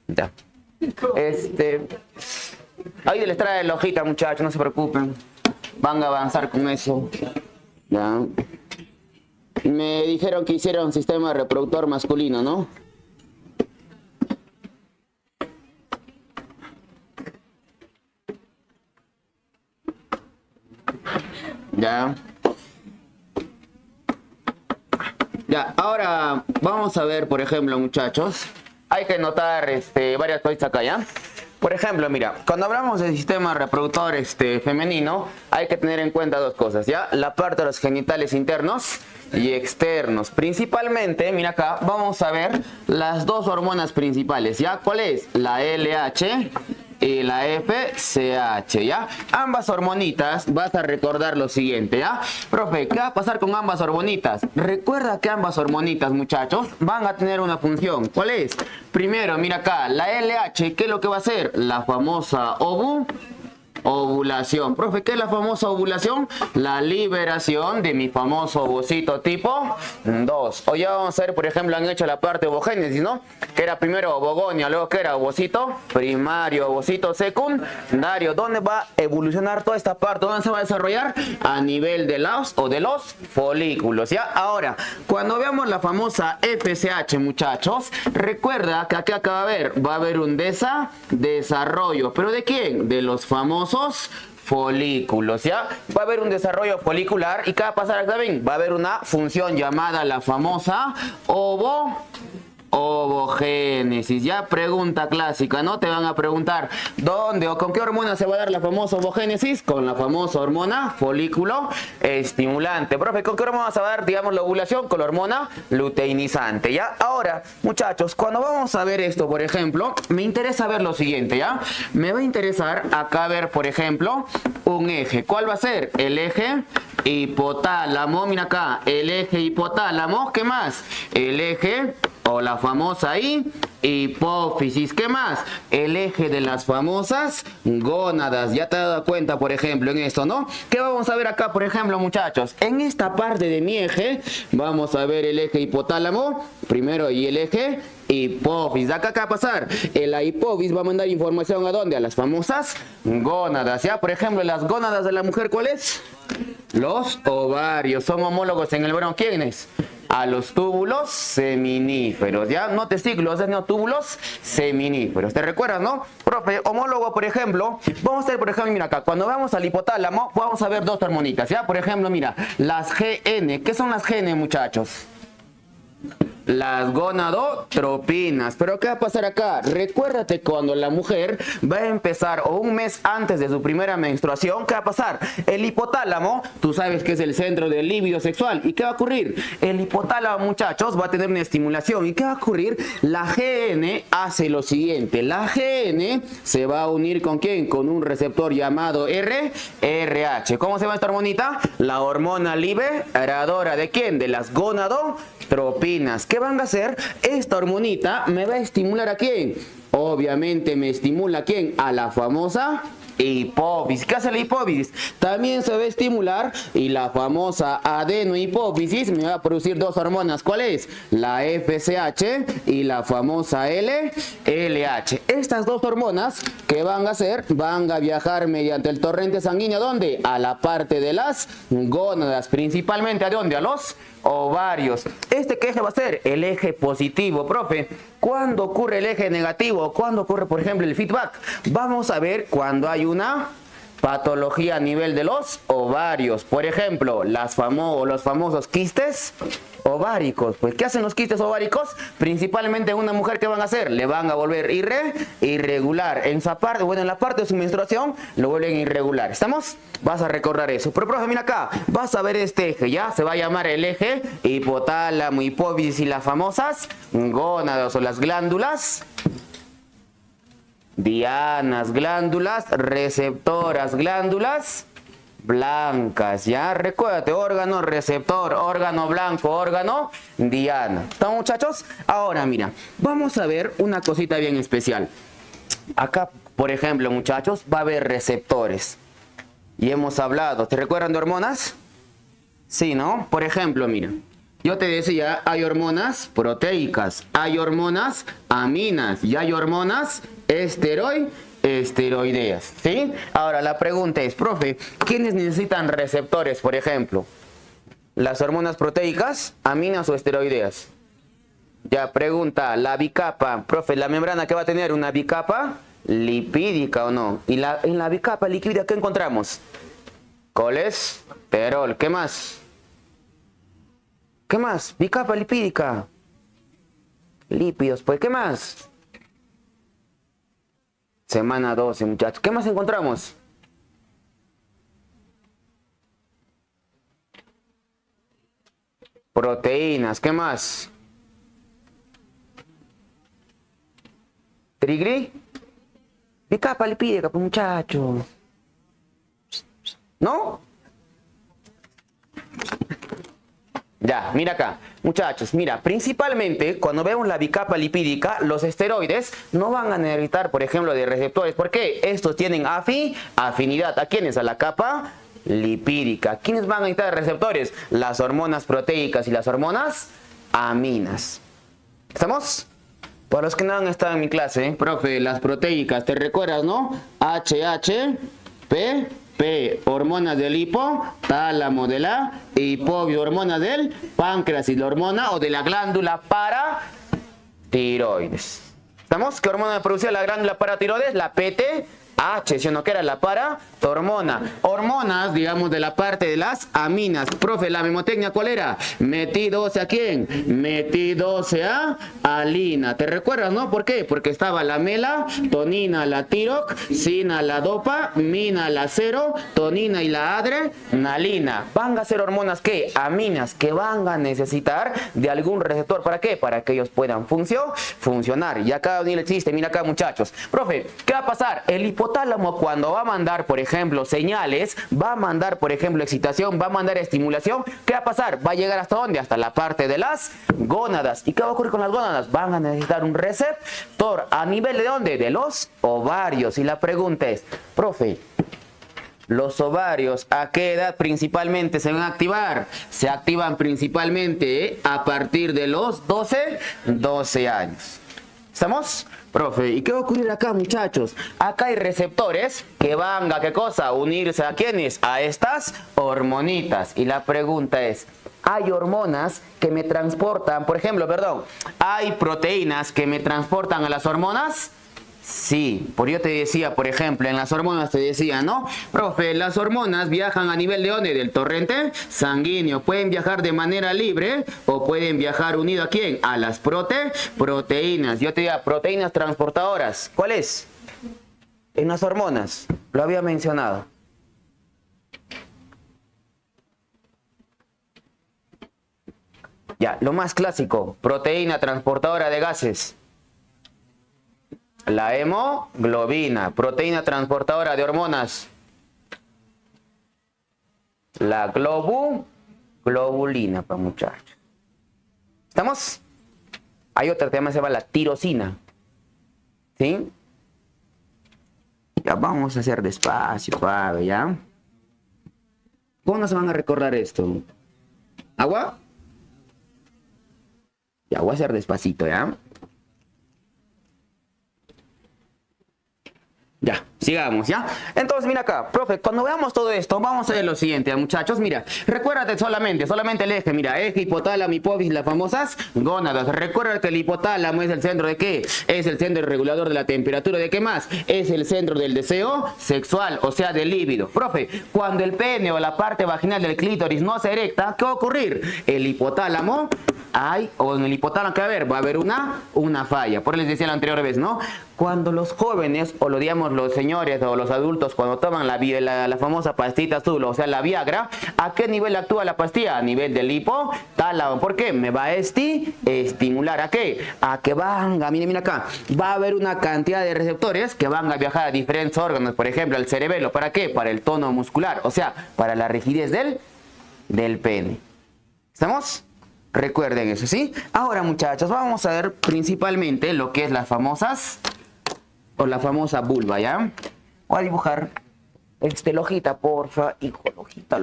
Ya. Ahí les trae la hojita, muchachos, no se preocupen. Van a avanzar con eso. Ya. Me dijeron que hiciera un sistema reproductor masculino, ¿no? Ya. Ya, ahora vamos a ver, por ejemplo, muchachos. Hay que notar varias cosas acá, ¿ya? Por ejemplo, mira, cuando hablamos del sistema reproductor femenino, hay que tener en cuenta dos cosas, ¿ya? La parte de los genitales internos y externos. Principalmente, mira acá, vamos a ver las dos hormonas principales, ¿ya? ¿Cuál es? La LH y la FSH, ¿ya? Ambas hormonitas, vas a recordar lo siguiente, ¿ya? Profe, ¿qué va a pasar con ambas hormonitas? Recuerda que ambas hormonitas, muchachos, van a tener una función. ¿Cuál es? Primero, mira acá, la LH, ¿qué es lo que va a hacer? La famosa ovulación. Profe, ¿qué es la famosa ovulación? La liberación de mi famoso ovocito tipo 2. O ya vamos a ver, por ejemplo, han hecho la parte ovogénesis, ¿no? Que era primero ovogonia, luego que era ovocito primario, ovocito secundario. ¿Dónde va a evolucionar toda esta parte? ¿Dónde se va a desarrollar? A nivel de de los folículos, ¿ya? Ahora, cuando veamos la famosa FSH, muchachos, recuerda que aquí acaba de haber, va a haber un desarrollo. ¿Pero de quién? De los famosos folículos, ¿ya? Va a haber un desarrollo folicular y ¿qué va a pasar también? Va a haber una función llamada la famosa ovogénesis, ya, pregunta clásica, ¿no? Te van a preguntar ¿dónde o con qué hormona se va a dar la famosa ovogénesis? Con la famosa hormona folículo estimulante. Profe, ¿con qué hormona se va a dar, digamos, la ovulación? Con la hormona luteinizante, ¿ya? Ahora, muchachos, cuando vamos a ver esto, por ejemplo, me interesa ver lo siguiente, ¿ya? Me va a interesar acá ver, por ejemplo, un eje. ¿Cuál va a ser? El eje hipotálamo, mira acá, el eje hipotálamo, ¿qué más? El eje o la famosa hipófisis. ¿Qué más? El eje de las famosas gónadas. Ya te has dado cuenta, por ejemplo, en esto, ¿no? ¿Qué vamos a ver acá, por ejemplo, muchachos? En esta parte de mi eje, vamos a ver el eje hipotálamo, primero, y el eje hipófisis. Acá, ¿qué va a pasar? La hipófisis va a mandar información ¿a dónde? A las famosas gónadas, ¿ya? Por ejemplo, las gónadas de la mujer, ¿cuáles? Los ovarios. Son homólogos en el varón. ¿Quiénes? A los túbulos seminíferos, ¿ya? No testículos, no túbulos seminíferos. ¿Te recuerdas, no? Profe, homólogo, por ejemplo, vamos a ver, por ejemplo, mira acá, cuando vamos al hipotálamo, vamos a ver dos hormonitas, ¿ya? Por ejemplo, mira, las GN. ¿Qué son las GN, muchachos? Las gonadotropinas. Pero ¿qué va a pasar acá? Recuérdate cuando la mujer va a empezar o un mes antes de su primera menstruación, ¿qué va a pasar? El hipotálamo, tú sabes que es el centro del líbido sexual. ¿Y qué va a ocurrir? El hipotálamo, muchachos, va a tener una estimulación. ¿Y qué va a ocurrir? La GN hace lo siguiente. La GN se va a unir ¿con quién? Con un receptor llamado RH. ¿Cómo se llama esta hormonita? La hormona liberadora. ¿De quién? De las gonadotropinas. ¿Qué van a hacer? Esta hormonita me va a estimular ¿a quién? Obviamente me estimula ¿a quién? A la famosa hipófisis. ¿Qué hace la hipófisis? También se va a estimular y la famosa adenohipófisis me va a producir dos hormonas. ¿Cuál es? La FSH y la famosa LH. Estas dos hormonas, ¿qué van a hacer? Van a viajar mediante el torrente sanguíneo. ¿Dónde? A la parte de las gónadas. Principalmente ¿a dónde? A los ovarios. ¿Qué eje va a ser? El eje positivo, profe. ¿Cuándo ocurre el eje negativo? ¿Cuándo ocurre, por ejemplo, el feedback? Vamos a ver cuando hay una patología a nivel de los ovarios. Por ejemplo, los famosos quistes ováricos. Pues, ¿qué hacen los quistes ováricos? Principalmente en una mujer, ¿qué van a hacer? Le van a volver irregular. En esa parte, bueno, en la parte de su menstruación, lo vuelven irregular. ¿Estamos? Vas a recordar eso. Pero, profe, mira acá. Vas a ver este eje, ¿ya? Se va a llamar el eje hipotálamo, hipófisis y las famosas gónadas o las glándulas dianas, glándulas receptoras, glándulas blancas, ¿ya? Recuérdate, órgano receptor, órgano blanco, órgano diana. ¿Estamos, muchachos? Ahora, mira, vamos a ver una cosita bien especial. Acá, por ejemplo, muchachos, va a haber receptores. Y hemos hablado, ¿te recuerdan de hormonas? Sí, ¿no? Por ejemplo, mira, Yo te decía, hay hormonas proteicas, hay hormonas aminas y hay hormonas esteroideas, ¿sí? Ahora la pregunta es, profe, ¿quiénes necesitan receptores, por ejemplo? ¿Las hormonas proteicas, aminas o esteroideas? Ya, pregunta, la bicapa, profe, ¿la membrana qué va a tener? ¿Una bicapa lipídica o no? Y en la bicapa líquida, ¿qué encontramos? Colesterol, ¿qué más? ¿Qué más? Bicapa lipídica. Lípidos, pues, ¿qué más? Semana 12, muchachos. ¿Qué más encontramos? Proteínas, ¿qué más? Bicapa lipídica, pues, muchachos. ¿No? Ya, mira acá, muchachos, mira, principalmente cuando vemos la bicapa lipídica, los esteroides no van a necesitar, por ejemplo, de receptores. ¿Por qué? Estos tienen afinidad. ¿A quiénes? A la capa lipídica. ¿Quiénes van a necesitar de receptores? Las hormonas proteicas y las hormonas aminas. ¿Estamos? Para los que no han estado en mi clase, profe, las proteicas, ¿te recuerdas, no? P, hormonas del hipotálamo, de la hipofio, hormonas del páncreas y la hormona o de la glándula paratiroides. ¿Estamos? ¿Qué hormona producía la glándula paratiroides? La PTH, ¿sí o no? ¿Qué era? La hormona. Hormonas, digamos, de la parte de las aminas. Profe, la memotecnia, ¿cuál era? Metí-12 ¿a quién? Metí-12 a alina. ¿Te recuerdas, no? ¿Por qué? Porque estaba la melatonina, la tiroxina, la dopamina, la serotonina y la adrenalina. Van a ser hormonas, ¿qué? Aminas, que van a necesitar de algún receptor. ¿Para qué? Para que ellos puedan funcionar. Y acá ni existe, mira acá, muchachos. Profe, ¿qué va a pasar? El hipotálamo, cuando va a mandar, por ejemplo, señales, va a mandar, por ejemplo, excitación, va a mandar estimulación, ¿qué va a pasar? Va a llegar ¿hasta dónde? Hasta la parte de las gónadas. ¿Y qué va a ocurrir con las gónadas? Van a necesitar un receptor. ¿A nivel de dónde? De los ovarios. Y la pregunta es, profe, los ovarios, ¿a qué edad principalmente se van a activar? Se activan principalmente a partir de los 12 años. ¿Estamos? Profe, ¿y qué va a ocurrir acá, muchachos? Acá hay receptores que van a, ¿qué cosa? Unirse ¿a quiénes? A estas hormonitas. Y la pregunta es, ¿hay hormonas que me transportan, por ejemplo, ¿hay proteínas que me transportan a las hormonas? Sí, por yo te decía, por ejemplo, en las hormonas te decía, ¿no? Profe, las hormonas viajan a nivel de ¿dónde? Del torrente sanguíneo. Pueden viajar de manera libre o pueden viajar unido ¿a quién? A las proteínas. Yo te decía, proteínas transportadoras. ¿Cuál es? En las hormonas. Lo había mencionado. Ya, lo más clásico. Proteína transportadora de gases. La hemoglobina, proteína transportadora de hormonas. La globulina, para muchachos. ¿Estamos? Hay otra que se llama la tirosina. ¿Sí? Ya vamos a hacer despacio, suave, ¿ya? ¿Cómo no se van a recordar esto? ¿Agua? Ya, voy a hacer despacito, ¿ya? Ya, sigamos, ¿ya? Entonces, mira acá, profe, cuando veamos todo esto, vamos a ver lo siguiente, muchachos. Mira, recuérdate solamente el eje, mira, eje, hipotálamo, hipófisis, las famosas gónadas. Recuerda que el hipotálamo es el centro de ¿qué? Es el centro regulador de la temperatura. ¿De qué más? Es el centro del deseo sexual, o sea, del líbido. Profe, cuando el pene o la parte vaginal del clítoris no se erecta, ¿qué va a ocurrir? El hipotálamo, o en el hipotálamo, ¿qué va a haber? Va a haber una falla. Por eso les decía la anterior vez, ¿no? Cuando los jóvenes, o lo digamos los señores o los adultos, cuando toman la famosa pastita azul, o sea, la Viagra, ¿a qué nivel actúa la pastilla? A nivel del hipotálamo. ¿Por qué? Me va a estimular. ¿A qué? A que mira acá, va a haber una cantidad de receptores que van a viajar a diferentes órganos, por ejemplo, al cerebelo. ¿Para qué? Para el tono muscular, o sea, para la rigidez del pene. ¿Estamos? Recuerden eso, ¿sí? Ahora, muchachos, vamos a ver principalmente lo que es las famosas o la famosa vulva, ¿ya? Voy a dibujar la hojita, porfa, hijo, la hojita.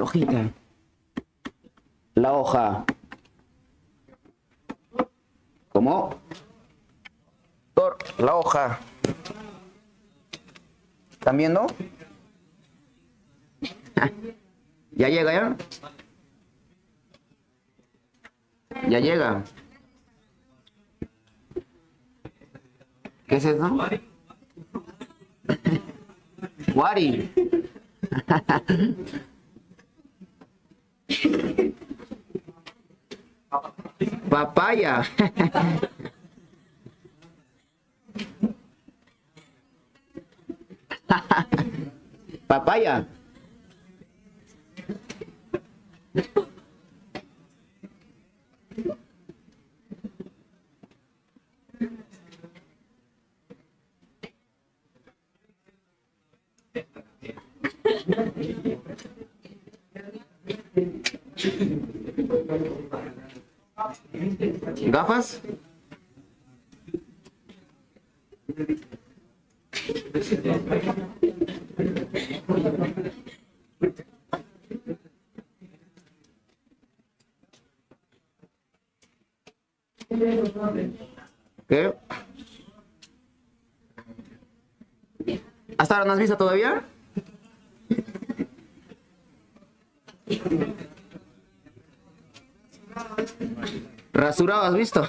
La hoja. Como la hoja. ¿Están viendo? ¿Ya llega ya? ¿Ya llega? ¿Qué es eso? Wari. Papaya. Papaya. ¿Gafas? ¿Qué? ¿Hasta ahora no has visto todavía? ¿Rasurado has visto?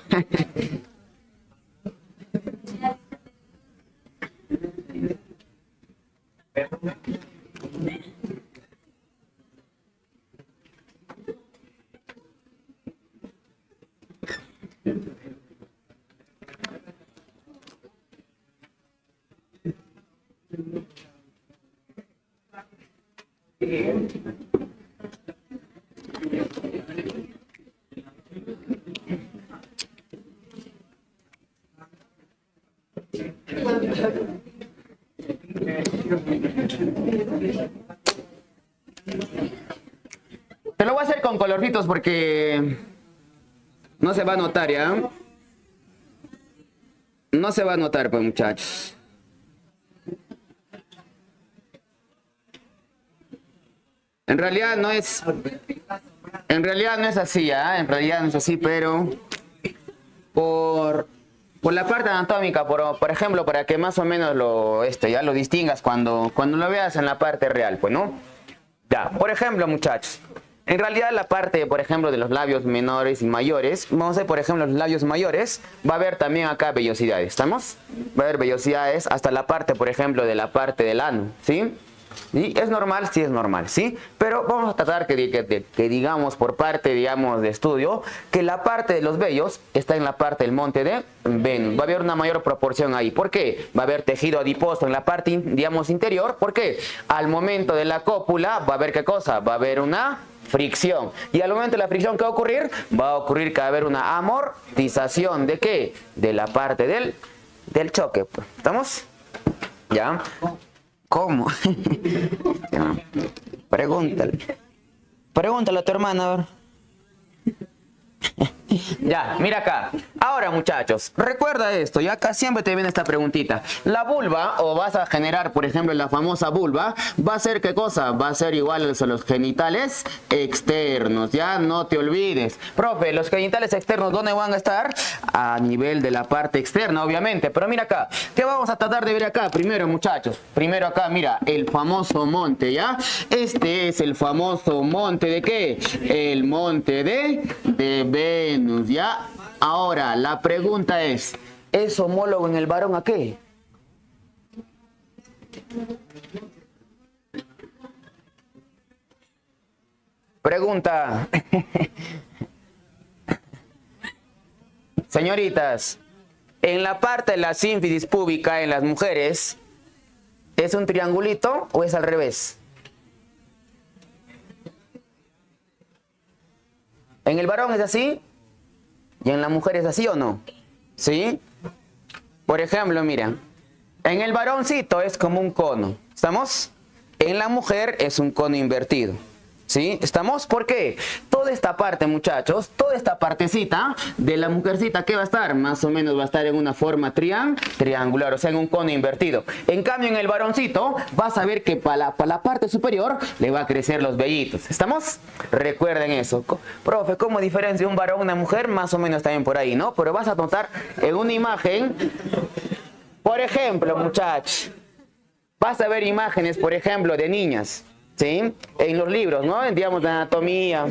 Te lo voy a hacer con colorcitos porque no se va a notar, ¿ya? No se va a notar, pues, muchachos. En realidad no es así, ¿ya? En realidad no es así, pero por la parte anatómica, por ejemplo, para que más o menos ya lo distingas cuando lo veas en la parte real, pues, ¿no? Ya, por ejemplo, muchachos, en realidad la parte, por ejemplo, de los labios menores y mayores, vamos a ver, por ejemplo, los labios mayores, va a haber también acá vellosidades, ¿estamos? Va a haber vellosidades hasta la parte, por ejemplo, de la parte del ano, ¿sí? ¿Y es normal? Sí, es normal, ¿sí? Pero vamos a tratar que digamos, por parte, digamos, de estudio, que la parte de los vellos está en la parte del monte de Venus. Va a haber una mayor proporción ahí. ¿Por qué? Va a haber tejido adiposo en la parte, digamos, interior. ¿Por qué? Al momento de la cópula va a haber, ¿qué cosa? Va a haber una fricción. Y al momento de la fricción, ¿qué va a ocurrir? Va a ocurrir que va a haber una amortización. ¿De qué? De la parte del choque. ¿Estamos? ¿Ya? ¿Cómo? Pregúntale a tu hermana, a ver. Ya, mira acá. Ahora, muchachos, recuerda esto, y acá siempre te viene esta preguntita. La vulva, o vas a generar, por ejemplo, la famosa vulva, va a ser, ¿qué cosa? Va a ser igual a los genitales externos, ya, no te olvides. Profe, los genitales externos, ¿dónde van a estar? A nivel de la parte externa, obviamente. Pero mira acá, ¿qué vamos a tratar de ver acá? Primero, muchachos, primero acá, mira, el famoso monte, ¿ya? Este es el famoso monte ¿de qué? El monte de Venus, ¿ya? Ahora, la pregunta ¿es homólogo en el varón a qué? Pregunta. Señoritas, en la parte de la sínfisis púbica en las mujeres, ¿es un triangulito o es al revés? ¿En el varón es así? ¿Y en la mujer es así o no? ¿Sí? Por ejemplo, mira, en el varoncito es como un cono, ¿estamos? En la mujer es un cono invertido, ¿Sí? ¿Estamos? ¿Por qué? Toda esta parte, muchachos, toda esta partecita de la mujercita, ¿qué va a estar? Más o menos va a estar en una forma triangular, o sea, en un cono invertido. En cambio, en el varoncito, vas a ver que para la parte superior le va a crecer los vellitos. ¿Estamos? Recuerden eso. Profe, ¿cómo diferencia un varón y una mujer? Más o menos también por ahí, ¿no? Pero vas a notar en una imagen, por ejemplo, muchachos, vas a ver imágenes, por ejemplo, de niñas. ¿Sí? En los libros, ¿no? Digamos, de anatomía.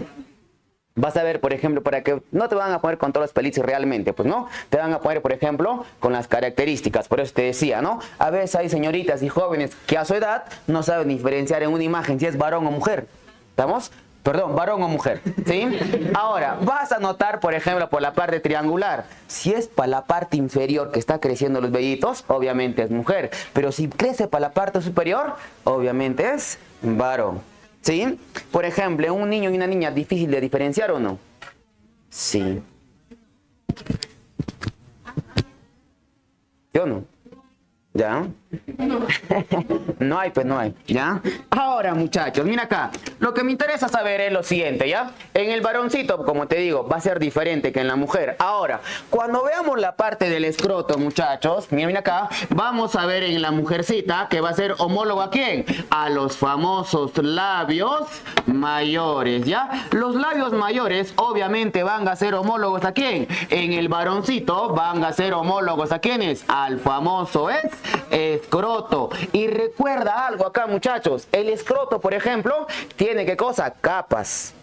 Vas a ver, por ejemplo, para que no te van a poner con todos los pelitos realmente, pues, ¿no? Te van a poner, por ejemplo, con las características. Por eso te decía, ¿no? A veces hay señoritas y jóvenes que a su edad no saben diferenciar en una imagen si es varón o mujer. ¿Estamos? Perdón, varón o mujer, ¿sí? Ahora, vas a notar, por ejemplo, por la parte triangular, si es para la parte inferior que está creciendo los vellitos, obviamente es mujer. Pero si crece para la parte superior, obviamente es varón, ¿sí? Por ejemplo, un niño y una niña, ¿difícil de diferenciar o no? Sí. ¿Yo no? ¿Ya? No hay, pues no hay, ¿ya? Ahora, muchachos, mira acá. Lo que me interesa saber es lo siguiente, ¿ya? En el varoncito, como te digo, va a ser diferente que en la mujer. Ahora, cuando veamos la parte del escroto, muchachos, mira acá, vamos a ver en la mujercita que va a ser homólogo ¿a quién? A los famosos labios mayores, ¿ya? Los labios mayores, obviamente, van a ser homólogos ¿a quién? En el varoncito van a ser homólogos ¿a quiénes? Al famoso escroto. Y recuerda algo acá, muchachos, el escroto, por ejemplo, tiene ¿qué cosa? Capas,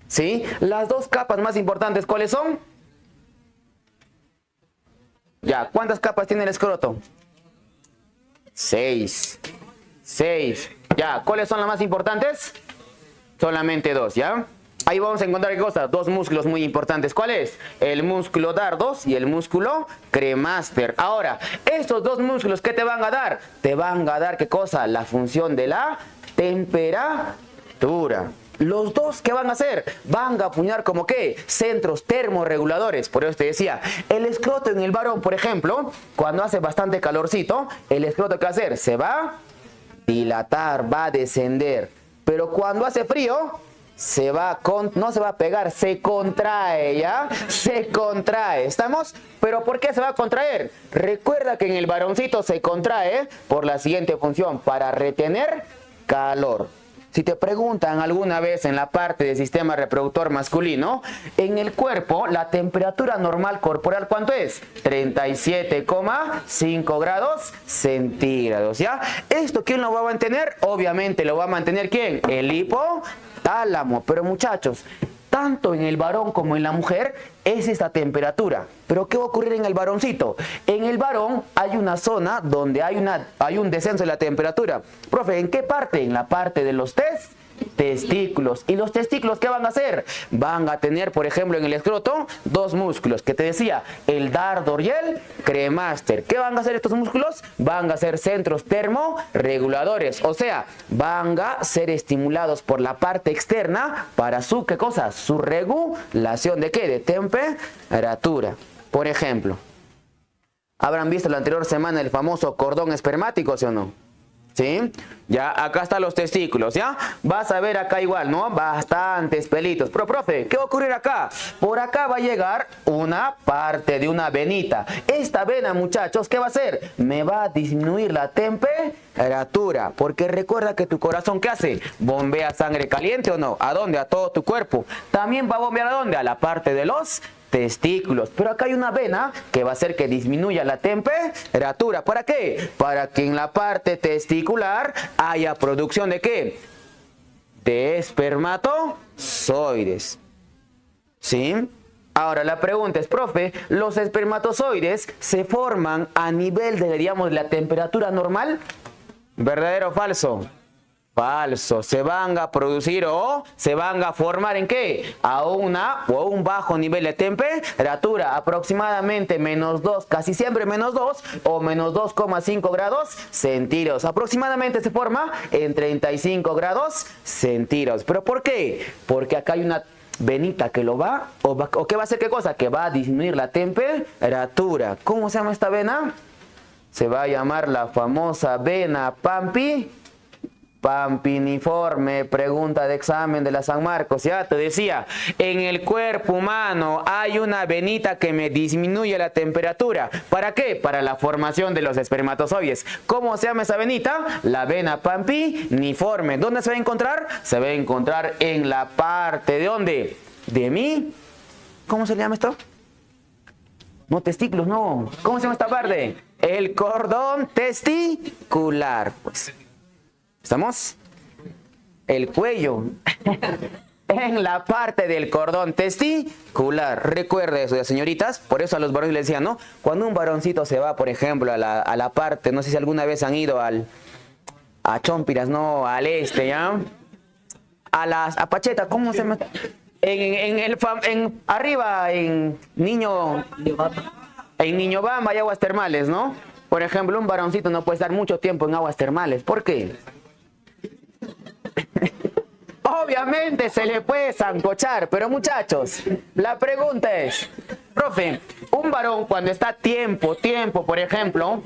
¿sí? Las dos capas más importantes, ¿cuáles son? Ya, ¿cuántas capas tiene el escroto? 6. Ya, ¿cuáles son las más importantes? Solamente 2, ¿ya? Ahí vamos a encontrar ¿qué cosa? 2 músculos muy importantes. ¿Cuál es? El músculo dardos y el músculo cremaster. Ahora, estos 2 músculos, ¿qué te van a dar? Te van a dar ¿qué cosa? La función de la temperatura. Los dos, ¿qué van a hacer? Van a apuñar como ¿qué? Centros termorreguladores. Por eso te decía, el escroto en el varón, por ejemplo, cuando hace bastante calorcito, el escroto ¿qué va a hacer? Se va a dilatar, va a descender. Pero cuando hace frío, no se va a pegar, se contrae, ¿ya? Se contrae, ¿estamos? ¿Pero por qué se va a contraer? Recuerda que en el varoncito se contrae por la siguiente función, para retener calor. Si te preguntan alguna vez en la parte del sistema reproductor masculino, en el cuerpo la temperatura normal corporal, ¿cuánto es? 37,5 grados centígrados, ¿ya? ¿Esto quién lo va a mantener? Obviamente lo va a mantener ¿quién? El hipotálamo. Pero muchachos, tanto en el varón como en la mujer es esta temperatura. ¿Pero qué va a ocurrir en el varoncito? En el varón hay una zona donde hay un descenso de la temperatura. Profe, ¿en qué parte? En la parte de los testículos. ¿Y los testículos qué van a hacer? Van a tener, por ejemplo, en el escroto, 2 músculos, que te decía, el dárdor y el cremaster. ¿Qué van a hacer estos músculos? Van a ser centros termorreguladores, o sea, van a ser estimulados por la parte externa para su, ¿qué cosa? Su regulación de ¿qué? De temperatura. Por ejemplo, ¿habrán visto la anterior semana el famoso cordón espermático, sí o no? ¿Sí? Ya, acá están los testículos, ¿ya? Vas a ver acá igual, ¿no? Bastantes pelitos. Pero, profe, ¿qué va a ocurrir acá? Por acá va a llegar una parte de una venita. Esta vena, muchachos, ¿qué va a hacer? Me va a disminuir la temperatura. Porque recuerda que tu corazón, ¿qué hace? ¿Bombea sangre caliente o no? ¿A dónde? A todo tu cuerpo. También va a bombear ¿a dónde? A la parte de los testículos. Pero acá hay una vena que va a hacer que disminuya la temperatura. ¿Para qué? Para que en la parte testicular haya producción de ¿qué? De espermatozoides. ¿Sí? Ahora la pregunta es, profe, ¿los espermatozoides se forman a nivel de, digamos, la temperatura normal? ¿Verdadero o falso? Falso. Se van a producir o se van a formar ¿en qué? A un bajo nivel de temperatura, aproximadamente -2, casi siempre -2 o -2,5 grados centígrados. Aproximadamente se forma en 35 grados centígrados. ¿Pero por qué? Porque acá hay una venita que lo va, o que va a hacer ¿qué cosa? Que va a disminuir la temperatura. ¿Cómo se llama esta vena? Se va a llamar la famosa vena Pampiniforme, pregunta de examen de la San Marcos, ya te decía, en el cuerpo humano hay una venita que me disminuye la temperatura. ¿Para qué? Para la formación de los espermatozoides. ¿Cómo se llama esa venita? La vena pampiniforme. ¿Dónde se va a encontrar? Se va a encontrar en la parte, ¿de dónde? De mi, ¿cómo se le llama esto? No, testículos, no. ¿Cómo se llama esta parte? El cordón testicular, pues. ¿Estamos? El cuello. En la parte del cordón testicular. Recuerda eso, ya, señoritas. Por eso a los varones les decían, ¿no? Cuando un varoncito se va, por ejemplo, a la parte, no sé si alguna vez han ido a Chompiras, ¿no? Al este, ¿ya? A Pacheta, ¿cómo se llama? Arriba, en Niñobamba hay aguas termales, ¿no? Por ejemplo, un varoncito no puede estar mucho tiempo en aguas termales. ¿Por qué? Obviamente se le puede sancochar, pero muchachos, la pregunta es, profe, un varón cuando está tiempo, por ejemplo,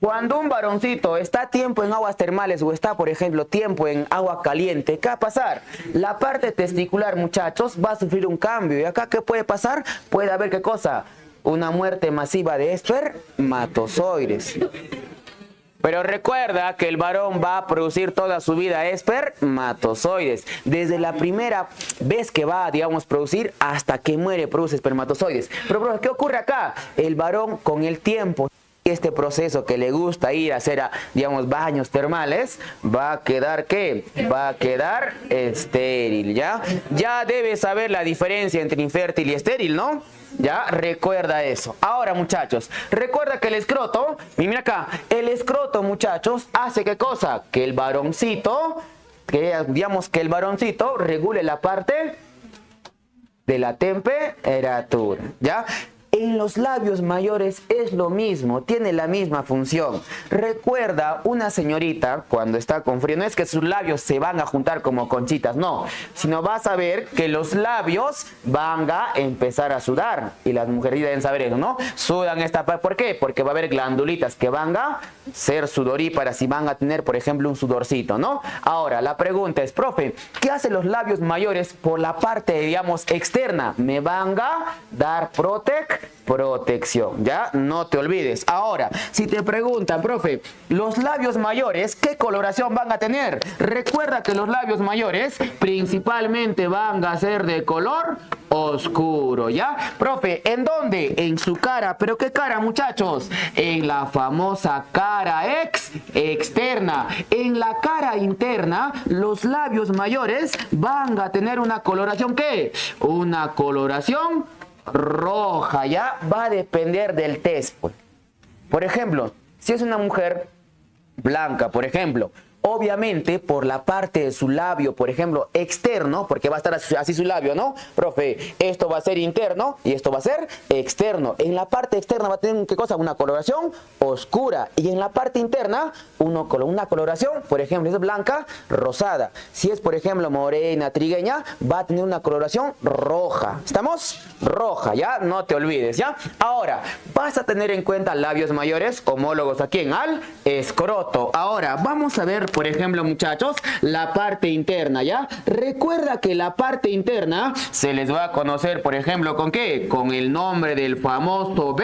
cuando un varoncito está tiempo en aguas termales o está, por ejemplo, tiempo en agua caliente, ¿qué va a pasar? La parte testicular, muchachos, va a sufrir un cambio. ¿Y acá qué puede pasar? Puede haber, ¿qué cosa? Una muerte masiva de espermatozoides. Pero recuerda que el varón va a producir toda su vida espermatozoides. Desde la primera vez que va, digamos, producir hasta que muere produce espermatozoides. Pero, ¿qué ocurre acá? El varón con el tiempo, este proceso que le gusta ir a hacer, digamos, baños termales, va a quedar, ¿qué? Va a quedar estéril, ¿ya? Ya debes saber la diferencia entre infértil y estéril, ¿no? Ya, recuerda eso. Ahora, muchachos, recuerda que el escroto, y mira acá, el escroto, muchachos, hace ¿qué cosa? Que el varoncito, digamos que el varoncito regule la parte de la temperatura, ¿ya? En los labios mayores es lo mismo, tiene la misma función. Recuerda, una señorita cuando está con frío, no es que sus labios se van a juntar como conchitas, no, sino vas a ver que los labios van a empezar a sudar. Y las mujeres deben saber eso, ¿no? Sudan esta parte, ¿por qué? Porque va a haber glandulitas que van a ser sudoríparas y van a tener, por ejemplo, un sudorcito, ¿no? Ahora, la pregunta es, profe, ¿qué hacen los labios mayores por la parte, digamos, externa? Me van a dar protección, ¿ya? No te olvides. Ahora, si te preguntan, profe, los labios mayores, ¿qué coloración van a tener? Recuerda que los labios mayores principalmente van a ser de color oscuro, ¿ya? Profe, ¿en dónde? En su cara. ¿Pero qué cara, muchachos? En la famosa cara externa. En la cara interna, los labios mayores van a tener una coloración, ¿qué? Una coloración roja, ¿ya? Va a depender del test. Por ejemplo, si es una mujer blanca, por ejemplo, obviamente por la parte de su labio, por ejemplo, externo, porque va a estar así su labio, ¿no? Profe, esto va a ser interno y esto va a ser externo. En la parte externa va a tener, ¿qué cosa? Una coloración oscura. Y en la parte interna, una coloración, por ejemplo, si es blanca, rosada. Si es, por ejemplo, morena, trigueña, va a tener una coloración roja. ¿Estamos? Roja, ¿ya? No te olvides, ¿ya? Ahora, vas a tener en cuenta labios mayores, homólogos aquí en al escroto. Ahora, vamos a ver, por ejemplo, muchachos, la parte interna, ¿ya? Recuerda que la parte interna se les va a conocer, por ejemplo, ¿con qué? Con el nombre del famoso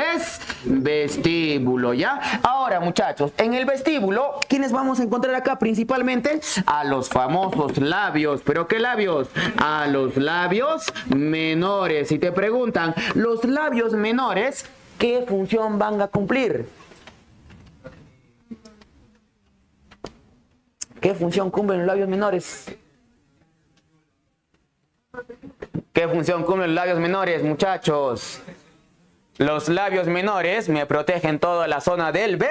vestíbulo, ¿ya? Ahora, muchachos, en el vestíbulo, ¿quiénes vamos a encontrar acá? Principalmente a los famosos labios. ¿Pero qué labios? A los labios menores. Si te preguntan, los labios menores, ¿qué función van a cumplir? ¿Qué función cumplen los labios menores? ¿Qué función cumplen los labios menores, muchachos? Los labios menores me protegen toda la zona del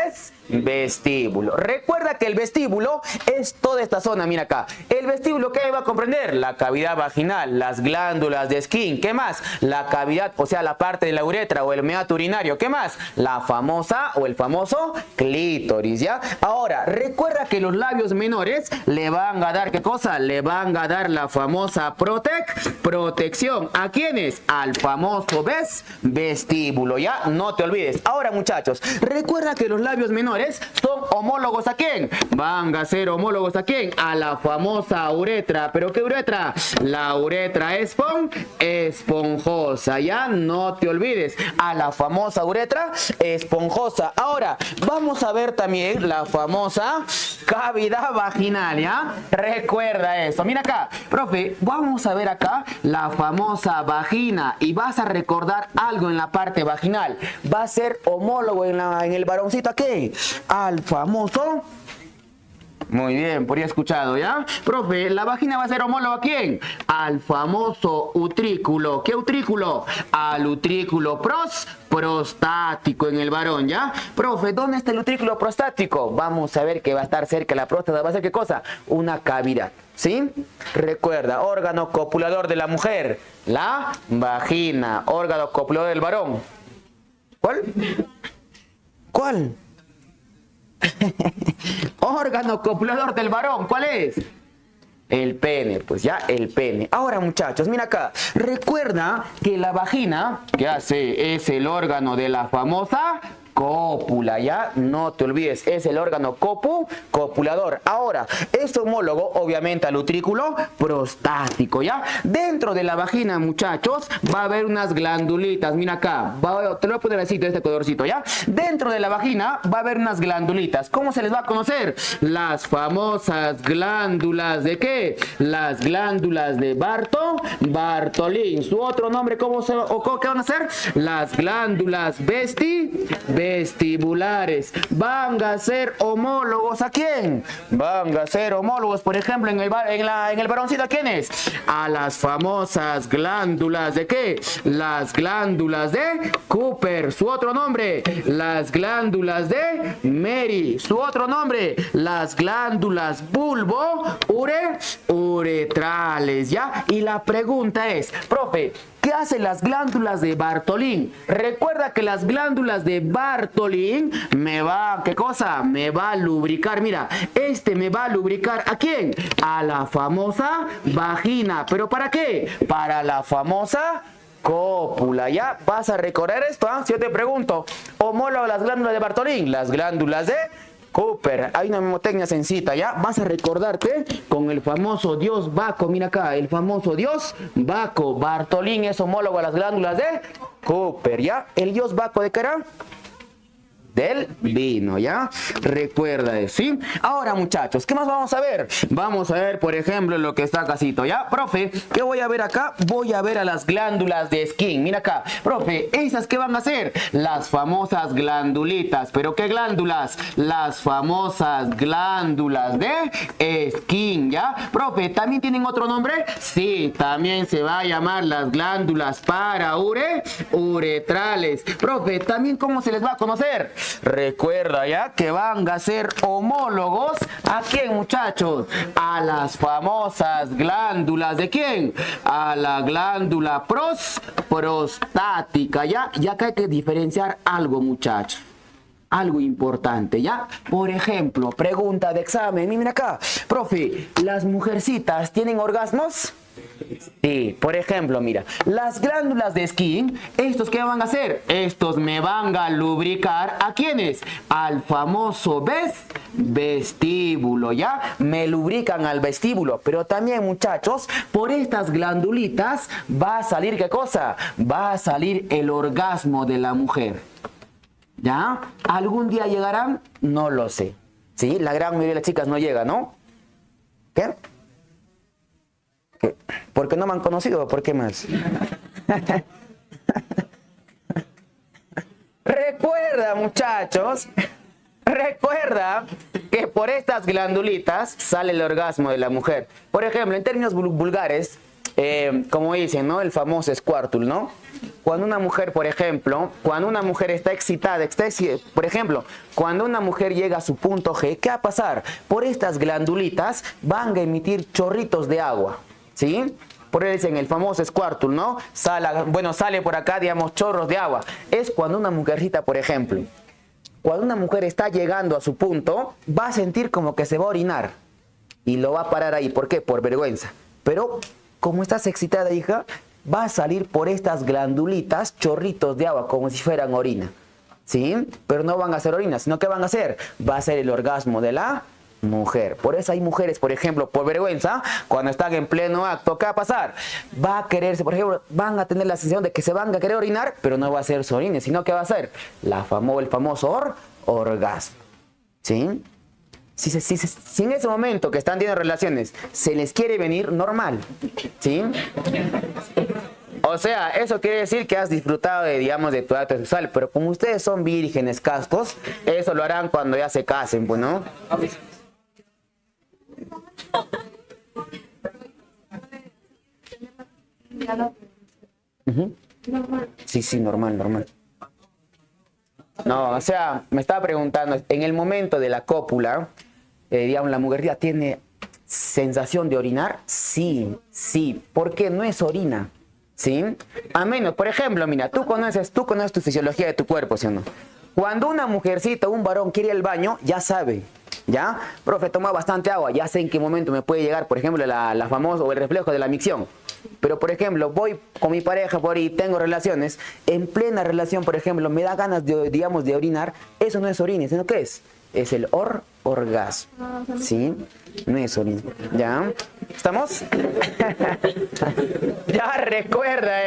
vestíbulo. Recuerda que el vestíbulo es toda esta zona, mira acá. El vestíbulo, ¿qué va a comprender? La cavidad vaginal, las glándulas de Skene. ¿Qué más? La cavidad, o sea, la parte de la uretra o el meato urinario. ¿Qué más? La famosa o el famoso clítoris, ¿ya? Ahora, recuerda que los labios menores le van a dar, ¿qué cosa? Le van a dar la famosa protección. ¿A quiénes? Al famoso vestíbulo, ¿ya? No te olvides. Ahora, muchachos, recuerda que los labios menores señores, son homólogos ¿a quién? Van a ser homólogos ¿a quién? A la famosa uretra. ¿Pero qué uretra? La uretra esponjosa, ¿ya? No te olvides. A la famosa uretra esponjosa. Ahora, vamos a ver también la famosa cavidad vaginal, ¿ya? Recuerda eso. Mira acá, profe, vamos a ver acá la famosa vagina y vas a recordar algo en la parte vaginal. Va a ser homólogo en el varoncito, ¿a qué? Al famoso... Muy bien, por ahí escuchado, ¿ya? Profe, la vagina va a ser homólogo ¿a quién? Al famoso utrículo. ¿Qué utrículo? Al utrículo prostático en el varón, ¿ya? Profe, ¿dónde está el utrículo prostático? Vamos a ver que va a estar cerca de la próstata. ¿Va a ser qué cosa? Una cavidad, ¿sí? Recuerda, órgano copulador de la mujer, la vagina. Órgano copulador del varón. ¿Cuál? ¿Cuál? Órgano copulador del varón, ¿cuál es? El pene, pues ya, el pene. Ahora, muchachos, mira acá. Recuerda que la vagina, ¿qué hace? Es el órgano de la famosa cópula, ¿ya? No te olvides, es el órgano copulador. Ahora, es homólogo, obviamente, al utrículo prostático, ¿ya? Dentro de la vagina, muchachos, va a haber unas glandulitas. Mira acá, te lo voy a poner así, de este colorcito, ¿ya? Dentro de la vagina va a haber unas glandulitas. ¿Cómo se les va a conocer? Las famosas glándulas ¿de qué? Las glándulas de Bartolín. Su otro nombre, ¿qué van a ser? Las glándulas vestibulares. Van a ser homólogos ¿a quién? Van a ser homólogos, por ejemplo, en el varoncito, ¿a quién es? A las famosas glándulas ¿de qué? Las glándulas de Cooper. Su otro nombre, las glándulas de Mary. Su otro nombre, las glándulas uretrales, ¿ya? Y la pregunta es, profe, ¿qué hacen las glándulas de Bartolín? Recuerda que las glándulas de Bartolín ¿qué cosa? Me va a lubricar. Mira, me va a lubricar ¿a quién? A la famosa vagina. ¿Pero para qué? Para la famosa cópula, ¿ya? ¿Vas a recorrer esto? Si yo te pregunto, homólogo a las glándulas de Bartolín, las glándulas de Cooper. Hay una mnemotecnia sencilla, ¿ya? Vas a recordarte con el famoso dios Baco. Mira acá, el famoso dios Baco. Bartolín es homólogo a las glándulas de Cooper, ¿ya? ¿El dios Baco de qué era? Del vino, ¿ya? Recuerda eso, ¿sí? Ahora, muchachos, ¿qué más vamos a ver? Vamos a ver, por ejemplo, lo que está acasito, ¿ya? Profe, ¿qué voy a ver acá? Voy a ver a las glándulas de Skin. Mira acá, profe, ¿esas qué van a ser? Las famosas glandulitas. ¿Pero qué glándulas? Las famosas glándulas de Skin, ¿ya? Profe, ¿también tienen otro nombre? Sí, también se va a llamar las glándulas uretrales. Profe, ¿también cómo se les va a conocer? Recuerda ya que van a ser homólogos ¿a quién, muchachos? A las famosas glándulas ¿de quién? A la glándula prostática, ¿ya? Ya que hay que diferenciar algo, muchachos. Algo importante, ¿ya? Por ejemplo, pregunta de examen. Mira acá, profe, ¿las mujercitas tienen orgasmos? Sí, por ejemplo, mira, las glándulas de Skin, ¿estos qué van a hacer? Estos me van a lubricar ¿a quiénes? Al famoso vestíbulo, ¿ya? Me lubrican al vestíbulo, pero también, muchachos, por estas glandulitas va a salir ¿qué cosa? Va a salir el orgasmo de la mujer, ¿ya? ¿Algún día llegarán? No lo sé, ¿sí? La gran mayoría de las chicas no llega, ¿no? ¿Qué? ¿Por qué no me han conocido? ¿Por qué más? Recuerda, muchachos, recuerda que por estas glandulitas sale el orgasmo de la mujer. Por ejemplo, en términos vulgares, como dicen, ¿no? El famoso squirtle, ¿no? Cuando una mujer, por ejemplo, cuando una mujer está excitada, por ejemplo, cuando una mujer llega a su punto G, ¿qué va a pasar? Por estas glandulitas van a emitir chorritos de agua, ¿sí? Por eso dicen el famoso squirtle, ¿no? Sale por acá, digamos, chorros de agua. Es cuando una mujercita, por ejemplo, cuando una mujer está llegando a su punto, va a sentir como que se va a orinar. Y lo va a parar ahí. ¿Por qué? Por vergüenza. Pero, como estás excitada, hija, va a salir por estas glandulitas chorritos de agua, como si fueran orina. ¿sí? Pero no van a hacer orina, sino que van a hacer, va a ser el orgasmo de la mujer. Por eso hay mujeres, por ejemplo, por vergüenza, cuando están en pleno acto, ¿qué va a pasar? Va a quererse, por ejemplo, van a tener la sensación de que se van a querer orinar, pero no va a ser su orina, sino que va a ser el famoso orgasmo, ¿sí? Si en ese momento que están teniendo relaciones se les quiere venir, normal, ¿sí? O sea, eso quiere decir que has disfrutado de, digamos, de tu acto sexual, pero como ustedes son vírgenes castos, eso lo harán cuando ya se casen, pues, ¿no? Sí, normal. No, o sea, me estaba preguntando, en el momento de la cópula, digamos, la mujer ya tiene sensación de orinar, sí, porque no es orina, ¿sí? A menos, por ejemplo, mira, tú conoces tu fisiología de tu cuerpo, ¿sí o no? Cuando una mujercita o un varón quiere ir al baño, ya sabe, ¿ya? Profe, toma bastante agua, ya sé en qué momento me puede llegar, por ejemplo, la famosa o el reflejo de la micción. Pero, por ejemplo, voy con mi pareja por ahí, tengo relaciones, en plena relación, por ejemplo, me da ganas de, digamos, de orinar, eso no es orina, ¿sino qué es? Es el orgasmo, ¿sí? No es orina, ¿ya? ¿Estamos? Ya recuerda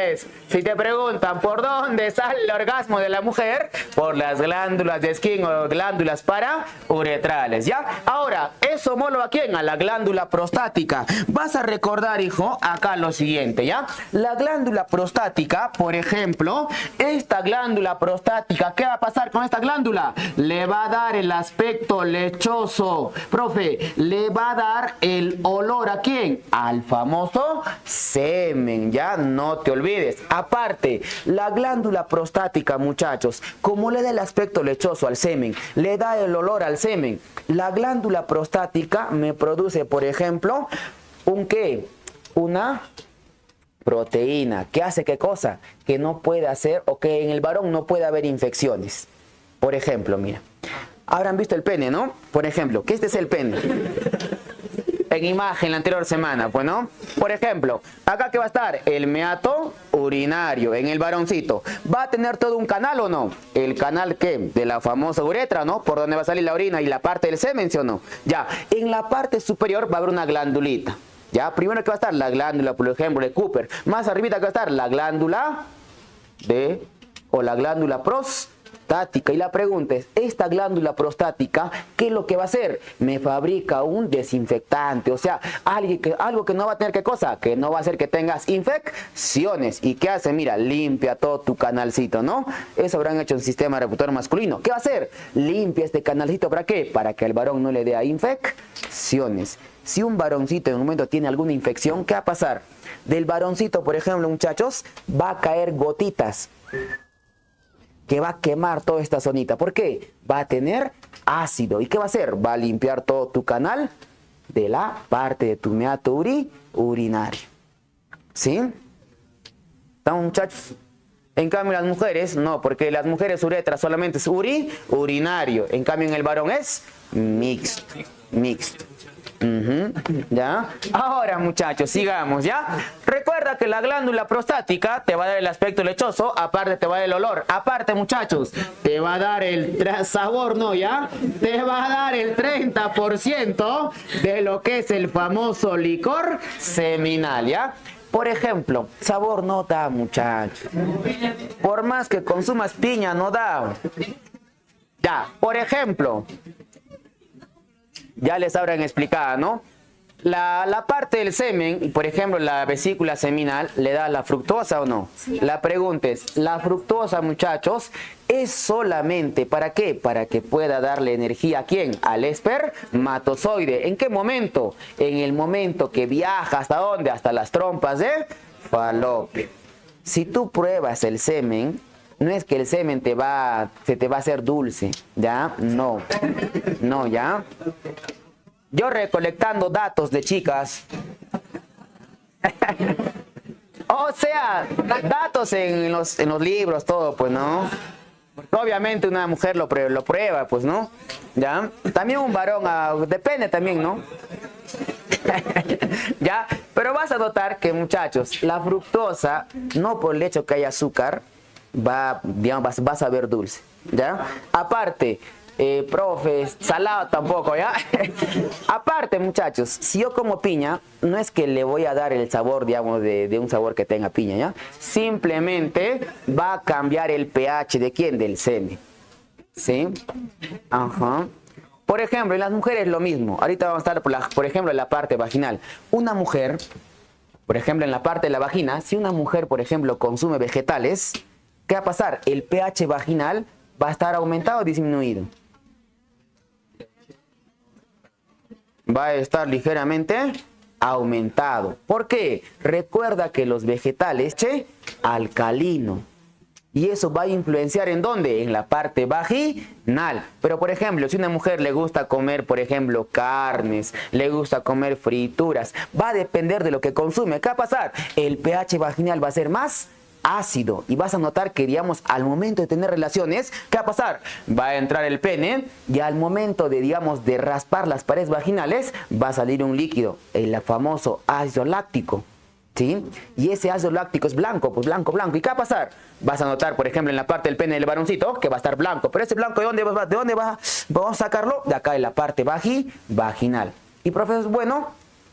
si te preguntan por dónde sale el orgasmo de la mujer, por las glándulas de Skene o glándulas parauretrales, ¿ya? Ahora, ¿eso homólogo a quién? A la glándula prostática. Vas a recordar, hijo, acá lo siguiente, ¿ya? La glándula prostática, por ejemplo, esta glándula prostática, ¿qué va a pasar con esta glándula? Le va a dar el aspecto lechoso. Profe, le va a dar el olor ¿a quién? Al famoso semen, ¿ya? No te olvides. Aparte, la glándula prostática, muchachos, como le da el aspecto lechoso al semen, le da el olor al semen, la glándula prostática me produce, por ejemplo, ¿un qué? Una proteína. ¿Qué hace qué cosa? Que no puede hacer o que en el varón no puede haber infecciones. Por ejemplo, mira. Habrán visto el pene, ¿no? Por ejemplo, que este es el pene. En imagen la anterior semana, pues, ¿no? Por ejemplo, acá que va a estar el meato urinario en el varoncito. ¿Va a tener todo un canal o no? El canal, ¿qué? De la famosa uretra, ¿no? Por donde va a salir la orina y la parte del semen, ¿sí o no? Ya, en la parte superior va a haber una glandulita. Ya, primero que va a estar la glándula, por ejemplo, de Cooper. Más arribita que va a estar la glándula la glándula prostática. Y la pregunta es, esta glándula prostática, ¿qué es lo que va a hacer? Me fabrica un desinfectante, o sea, algo que no va a tener, ¿qué cosa? Que no va a hacer que tengas infecciones. ¿Y qué hace? Mira, limpia todo tu canalcito, ¿no? Eso habrán hecho un sistema reproductor masculino. ¿Qué va a hacer? Limpia este canalcito, ¿para qué? Para que al varón no le dé infecciones. Si un varoncito en un momento tiene alguna infección, ¿qué va a pasar? Del varoncito, por ejemplo, muchachos, va a caer gotitas que va a quemar toda esta zonita. ¿Por qué? Va a tener ácido. ¿Y qué va a hacer? Va a limpiar todo tu canal de la parte de tu meato urinario. ¿Sí? ¿Estamos, muchachos? En cambio las mujeres, no, porque las mujeres uretra solamente es urinario. En cambio en el varón es mixto. ¿Ya? Ahora, muchachos, sigamos, ¿ya? Recuerda que la glándula prostática te va a dar el aspecto lechoso, aparte te va a dar el olor, aparte, muchachos, te va a dar el sabor, ¿no? ¿Ya? Te va a dar el 30% de lo que es el famoso licor seminal, ¿ya? Por ejemplo, sabor no da, muchachos. Por más que consumas piña, no da. Ya, por ejemplo, ya les habrán explicado, ¿no? La parte del semen, por ejemplo, la vesícula seminal, ¿le da la fructosa o no? Sí. La pregunta es, la fructosa, muchachos, ¿es solamente para qué? Para que pueda darle energía ¿a quién? Al espermatozoide. ¿En qué momento? En el momento que viaja, ¿hasta dónde? Hasta las trompas de falopio. Si tú pruebas el semen, no es que el semen se te va a hacer dulce, ¿ya? No, ¿ya? Yo recolectando datos de chicas. O sea, datos en los libros, todo, pues, ¿no? Obviamente una mujer lo prueba, pues, ¿no? ¿Ya? También un varón, depende también, ¿no? ¿Ya? Pero vas a notar que, muchachos, la fructosa, no por el hecho que haya azúcar, vas a ver dulce. ¿ya? Aparte, profe, salado tampoco, ¿ya? Aparte, muchachos, si yo como piña, no es que le voy a dar el sabor, digamos, de un sabor que tenga piña, ¿ya? Simplemente va a cambiar el pH de ¿quién? Del semen, ¿sí? Ajá. Por ejemplo, en las mujeres lo mismo. Ahorita vamos a estar, por ejemplo, en la parte vaginal. Una mujer, por ejemplo, en la parte de la vagina, si una mujer, por ejemplo, consume vegetales, ¿qué va a pasar? El pH vaginal va a estar aumentado o disminuido. Va a estar ligeramente aumentado. ¿Por qué? Recuerda que los vegetales, alcalino. Y eso va a influenciar ¿en dónde? En la parte vaginal. Pero, por ejemplo, si a una mujer le gusta comer, por ejemplo, carnes, le gusta comer frituras, va a depender de lo que consume. ¿Qué va a pasar? El pH vaginal va a ser más ácido y vas a notar que, digamos, al momento de tener relaciones, ¿qué va a pasar? Va a entrar el pene y al momento de, digamos, de raspar las paredes vaginales, va a salir un líquido, el famoso ácido láctico. ¿Sí? Y ese ácido láctico es blanco, pues blanco, blanco. ¿Y qué va a pasar? Vas a notar, por ejemplo, en la parte del pene del varoncito, que va a estar blanco. Pero ese blanco, ¿de dónde va? ¿De dónde va? Vamos a sacarlo de acá, en la parte vaginal. Y, profesor, bueno,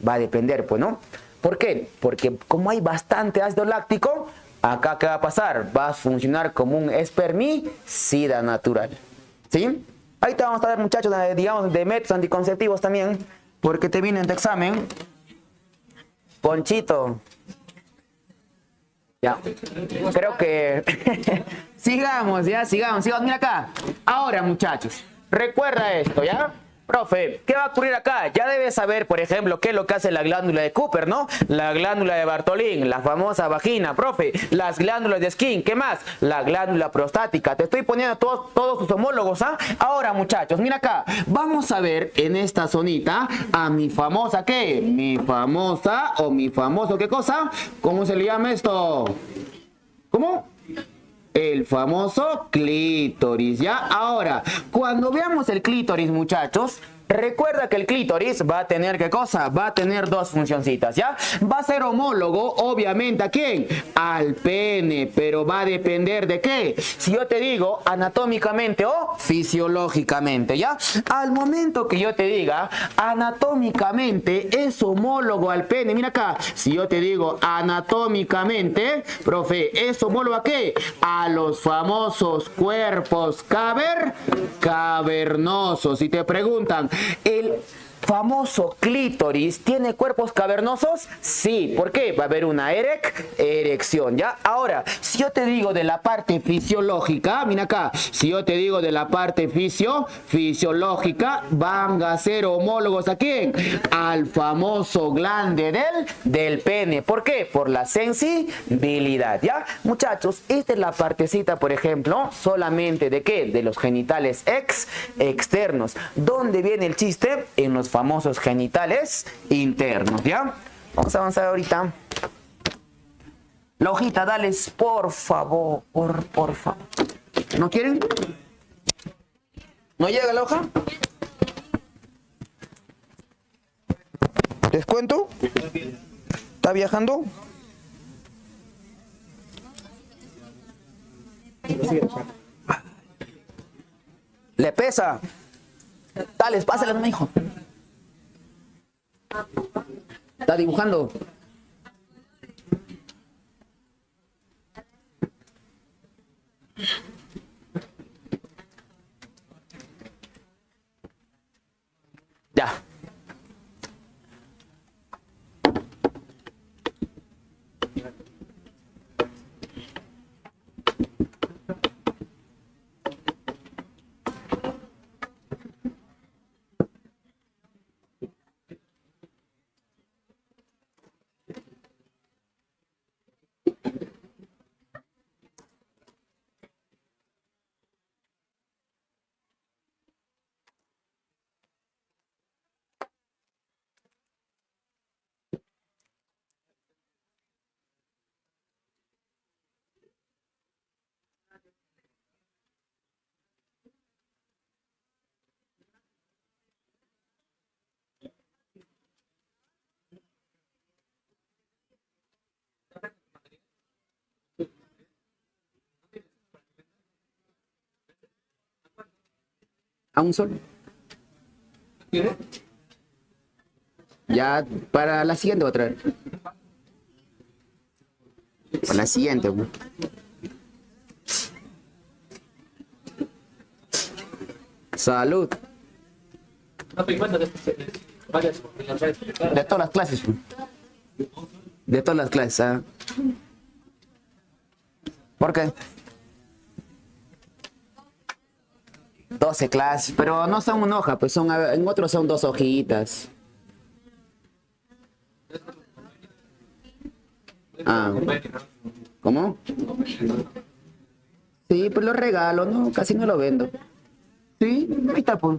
va a depender, pues, ¿no? ¿Por qué? Porque como hay bastante ácido láctico, acá, ¿qué va a pasar? Va a funcionar como un espermicida natural. ¿Sí? Ahí te vamos a ver, muchachos, digamos, de métodos anticonceptivos también, porque te viene en tu examen. Ponchito. Ya. Creo que sigamos, ya, sigamos. Mira acá. Ahora, muchachos, recuerda esto, ¿ya? Profe, ¿qué va a ocurrir acá? Ya debes saber, por ejemplo, qué es lo que hace la glándula de Cooper, ¿no? La glándula de Bartolín, la famosa vagina, profe. Las glándulas de Skin, ¿qué más? La glándula prostática. Te estoy poniendo todos sus homólogos, ¿ah? Ahora, muchachos, mira acá. Vamos a ver en esta zonita a mi famosa, ¿qué? Mi famosa o mi famoso, ¿qué cosa? ¿Cómo se le llama esto? ¿Cómo? El famoso clítoris, ¿ya? Ahora, cuando veamos el clítoris, muchachos, recuerda que el clítoris va a tener, ¿qué cosa? Va a tener dos funcioncitas, ¿ya? Va a ser homólogo, obviamente, ¿a quién? Al pene, pero va a depender de qué. Si yo te digo anatómicamente o fisiológicamente, ¿ya? Al momento que yo te diga anatómicamente es homólogo al pene, mira acá, si yo te digo anatómicamente, profe, ¿es homólogo a qué? A los famosos cuerpos cavernosos. Si te preguntan, ¿el famoso clítoris tiene cuerpos cavernosos? Sí. ¿Por qué? Va a haber una erección, ¿ya? Ahora, si yo te digo de la parte fisiológica, mira acá, si yo te digo de la parte fisiológica, van a ser homólogos ¿a quién? Al famoso glande del pene. ¿Por qué? Por la sensibilidad, ¿ya? Muchachos, esta es la partecita, por ejemplo, solamente ¿de qué? De los genitales externos. ¿Dónde viene el chiste? En los famosos genitales internos, ¿ya? Vamos a avanzar ahorita. La hojita, dales, por favor, por favor. ¿No quieren? ¿No llega la hoja? ¿Les cuento? ¿Está viajando? ¿Le pesa? Dale, pásale, mi hijo. ¿Está dibujando? Ya. A un solo. Ya, para la siguiente voy a traer. Para la siguiente. Salud. De todas las clases. De todas las clases. ¿Ah? ¿Por qué? 12 clases, pero no son una hoja, pues son, en otros son 2 hojitas. Ah, ¿cómo? Sí, pues lo regalo, no, casi no lo vendo. Sí, ahí está, pues.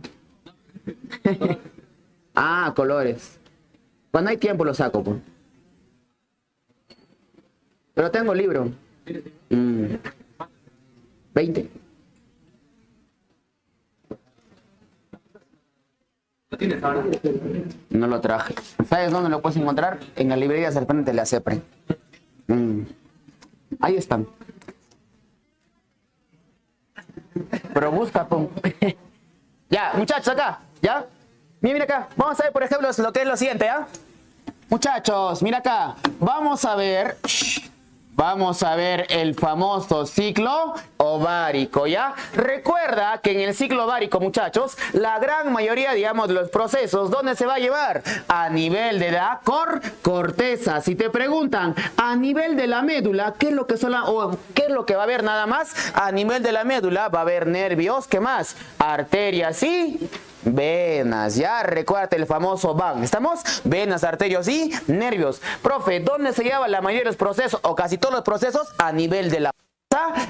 Ah, colores. Cuando hay tiempo lo saco, pues. Pero tengo libro. 20. No lo traje. ¿Sabes dónde lo puedes encontrar? En la librería Serpente de la CEPRE. Ahí están. Pero busca, pum. Ya, muchachos, acá, ¿ya? Mira acá. Vamos a ver, por ejemplo, lo que es lo siguiente, ¿ya? Muchachos, mira acá. Vamos a ver el famoso ciclo ovárico, ¿ya? Recuerda que en el ciclo ovárico, muchachos, la gran mayoría, digamos, de los procesos, ¿dónde se va a llevar? A nivel de la corteza. Si te preguntan a nivel de la médula, ¿qué es lo que qué es lo que va a haber nada más? A nivel de la médula va a haber nervios, ¿qué más? Arterias y venas, ya, recuérdate el famoso VAN. ¿Estamos? Venas, arterios y nervios. Profe, ¿dónde se lleva la mayoría de los procesos o casi todos los procesos? A nivel de la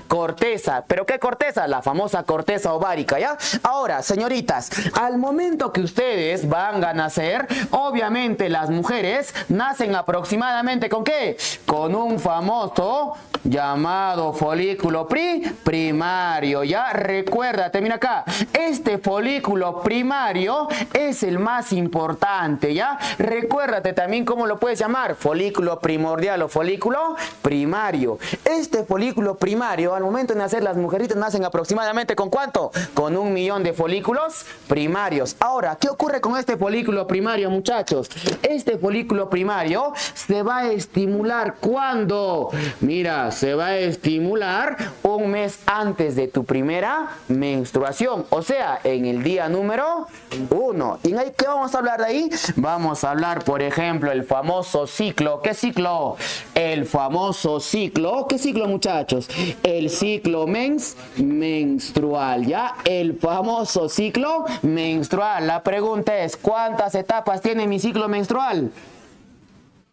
corteza. ¿Pero qué corteza? La famosa corteza ovárica, ¿ya? Ahora, señoritas, al momento que ustedes van a nacer, obviamente las mujeres nacen aproximadamente ¿con qué? Con un famoso llamado folículo primario, ¿ya? Recuérdate, mira acá, este folículo primario es el más importante, ¿ya? Recuérdate también cómo lo puedes llamar, folículo primordial o folículo primario. Este folículo primario, al momento de nacer, las mujercitas nacen aproximadamente ¿con cuánto? Con 1 millón de folículos primarios. Ahora, ¿qué ocurre con este folículo primario, muchachos? Este folículo primario se va a estimular ¿cuándo? Mira, se va a estimular un mes antes de tu primera menstruación, o sea, en el día número 1. ¿Y qué vamos a hablar de ahí? Vamos a hablar, por ejemplo, el famoso ciclo. ¿Qué ciclo? El famoso ciclo. ¿Qué ciclo, muchachos? El ciclo menstrual, ¿ya? El famoso ciclo menstrual. La pregunta es, ¿cuántas etapas tiene mi ciclo menstrual?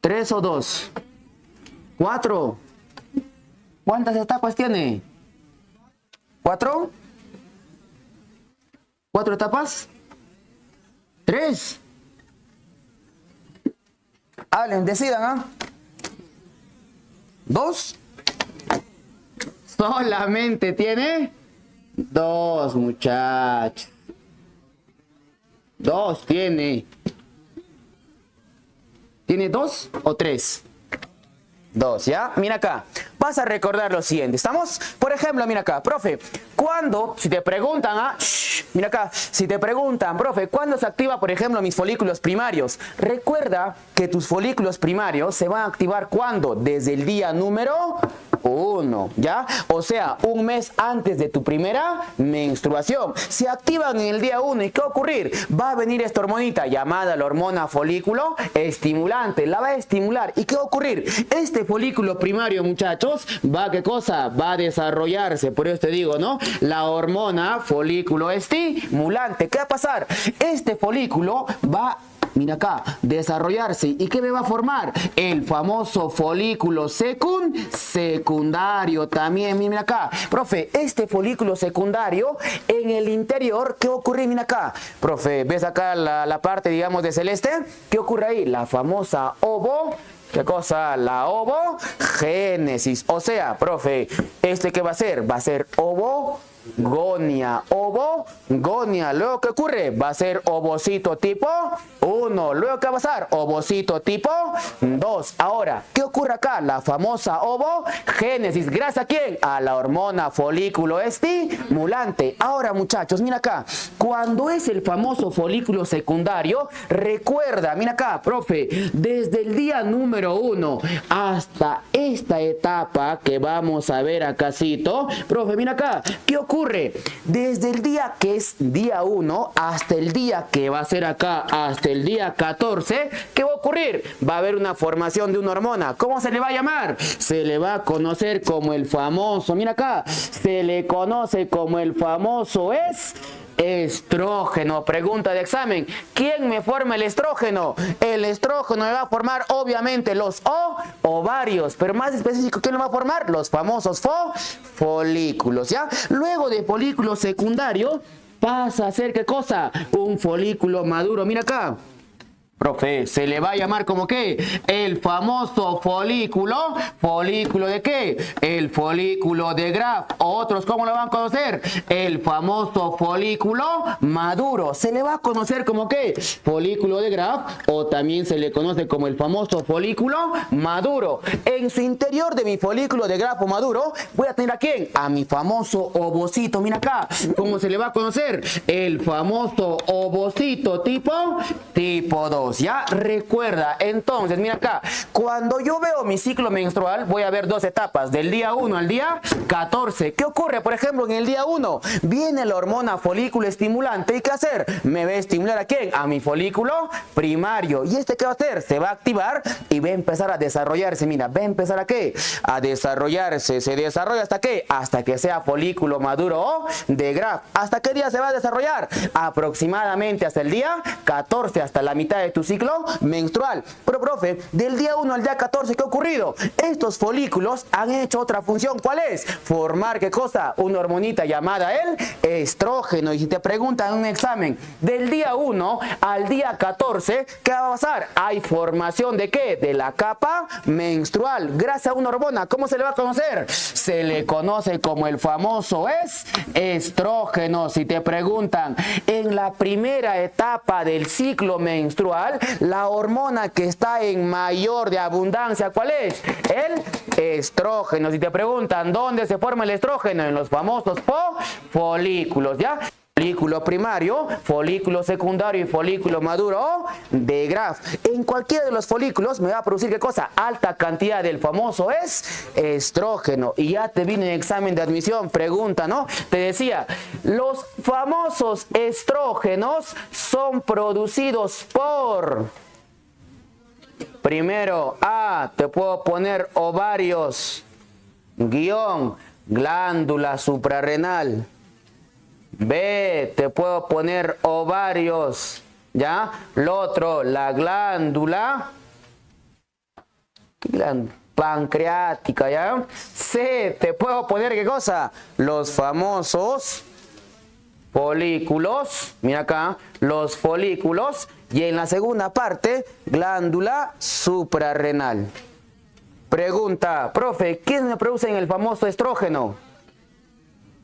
¿3 o 2? ¿4? ¿Cuántas etapas tiene? ¿4? ¿4 etapas? ¿3? Hablen, decidan, ¿ah? ¿2? Solamente tiene 2, muchachos. 2 tiene. ¿Tiene 2 o 3? 2, ¿ya? Mira acá. Vas a recordar lo siguiente. ¿Estamos? Por ejemplo, mira acá. Profe, ¿cuándo? Si te preguntan, mira acá. Si te preguntan, profe, ¿cuándo se activa, por ejemplo, mis folículos primarios? Recuerda que tus folículos primarios se van a activar ¿cuándo? Desde el día número 1, ¿ya? O sea, un mes antes de tu primera menstruación. Se activan en el día 1. ¿Y qué va a ocurrir? Va a venir esta hormonita llamada la hormona folículo estimulante. La va a estimular. ¿Y qué va a ocurrir? Este folículo primario, muchachos, va, ¿qué cosa? Va a desarrollarse. Por eso te digo, ¿no? La hormona folículo estimulante. ¿Qué va a pasar? Este folículo va, mira acá, desarrollarse. ¿Y qué me va a formar? El famoso folículo secundario también. Mira acá. Profe, este folículo secundario en el interior, ¿qué ocurre? Mira acá. Profe, ¿ves acá la parte, digamos, de celeste? ¿Qué ocurre ahí? La famosa ¿qué cosa? La ovogénesis. O sea, profe, ¿este qué va a ser? Va a ser gonia, ovo, gonia. Luego, ¿qué ocurre? Va a ser ovocito tipo 1. Luego, ¿qué va a pasar? Ovocito tipo 2. Ahora, ¿qué ocurre acá? La famosa ovogénesis. ¿Gracias a quién? A la hormona folículo estimulante. Ahora, muchachos, mira acá. Cuando es el famoso folículo secundario, recuerda, mira acá, profe, desde el día número 1 hasta esta etapa que vamos a ver acácito, profe, mira acá, ¿qué ocurre? Desde el día que es día 1 hasta el día que va a ser acá, hasta el día 14, ¿qué va a ocurrir? Va a haber una formación de una hormona. ¿Cómo se le va a llamar? Se le va a conocer como el famoso, mira acá, se le conoce como el famoso estrógeno. Pregunta de examen: ¿quién me forma el estrógeno? El estrógeno me va a formar obviamente los ovarios, pero más específico, ¿quién lo va a formar? Los famosos folículos, ¿ya? Luego de folículo secundario pasa a ser, ¿qué cosa? Un folículo maduro. Mira acá, profe, se le va a llamar como qué? El famoso folículo. ¿Folículo de qué? El folículo de Graf. Otros, ¿cómo lo van a conocer? El famoso folículo maduro. Se le va a conocer como qué? Folículo de Graf, o también se le conoce como el famoso folículo maduro. En su interior de mi folículo de Graf o maduro voy a tener a quién? A mi famoso ovocito. Mira acá, ¿cómo se le va a conocer? El famoso ovocito tipo 2. Ya recuerda, entonces mira acá, cuando yo veo mi ciclo menstrual voy a ver dos etapas, del día 1 al día 14. ¿Qué ocurre? Por ejemplo, en el día 1 viene la hormona folículo estimulante. ¿Y qué hacer? Me va a estimular a quién? A mi folículo primario. ¿Y este qué va a hacer? Se va a activar y va a empezar a desarrollarse. Mira, va a empezar a qué? A desarrollarse. ¿Se desarrolla hasta qué? Hasta que sea folículo maduro o de Graf. ¿Hasta qué día se va a desarrollar? Aproximadamente hasta el día 14, hasta la mitad de tu ciclo menstrual. Pero, profe, del día 1 al día 14, ¿qué ha ocurrido? Estos folículos han hecho otra función. ¿Cuál es? Formar, ¿qué cosa? Una hormonita llamada el estrógeno. Y si te preguntan en un examen, del día 1 al día 14, ¿qué va a pasar? Hay formación ¿de qué? De la capa menstrual. Gracias a una hormona. ¿Cómo se le va a conocer? Se le conoce como el famoso estrógeno. Si te preguntan, en la primera etapa del ciclo menstrual, la hormona que está en mayor de abundancia, ¿cuál es? El estrógeno. Si te preguntan dónde se forma el estrógeno, en los famosos folículos, ¿ya? Folículo primario, folículo secundario y folículo maduro de Graf. En cualquiera de los folículos me va a producir ¿qué cosa? Alta cantidad del famoso estrógeno. Y ya te vine en examen de admisión, pregunta, ¿no? Te decía, los famosos estrógenos son producidos por... Primero, A, te puedo poner ovarios, guión, glándula suprarrenal. B, te puedo poner ovarios, ¿ya? Lo otro, la glándula pancreática, ¿ya? C, te puedo poner, ¿qué cosa? Los famosos folículos, mira acá, los folículos. Y en la segunda parte, glándula suprarrenal. Pregunta, profe, ¿quién me produce en el famoso estrógeno?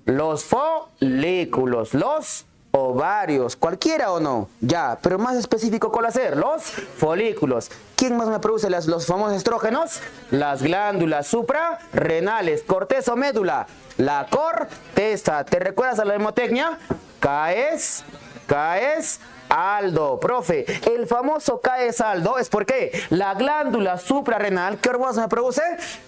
Los folículos, los ovarios, cualquiera o no, ya, pero más específico, ¿cuál hacer? Los folículos. ¿Quién más me produce los famosos estrógenos? Las glándulas suprarrenales. ¿Corteza o médula? La corteza. ¿Te recuerdas a la mnemotecnia? CAES, aldo. Profe, el famoso CAES aldo es porque la glándula suprarrenal, ¿qué hormonas me produce?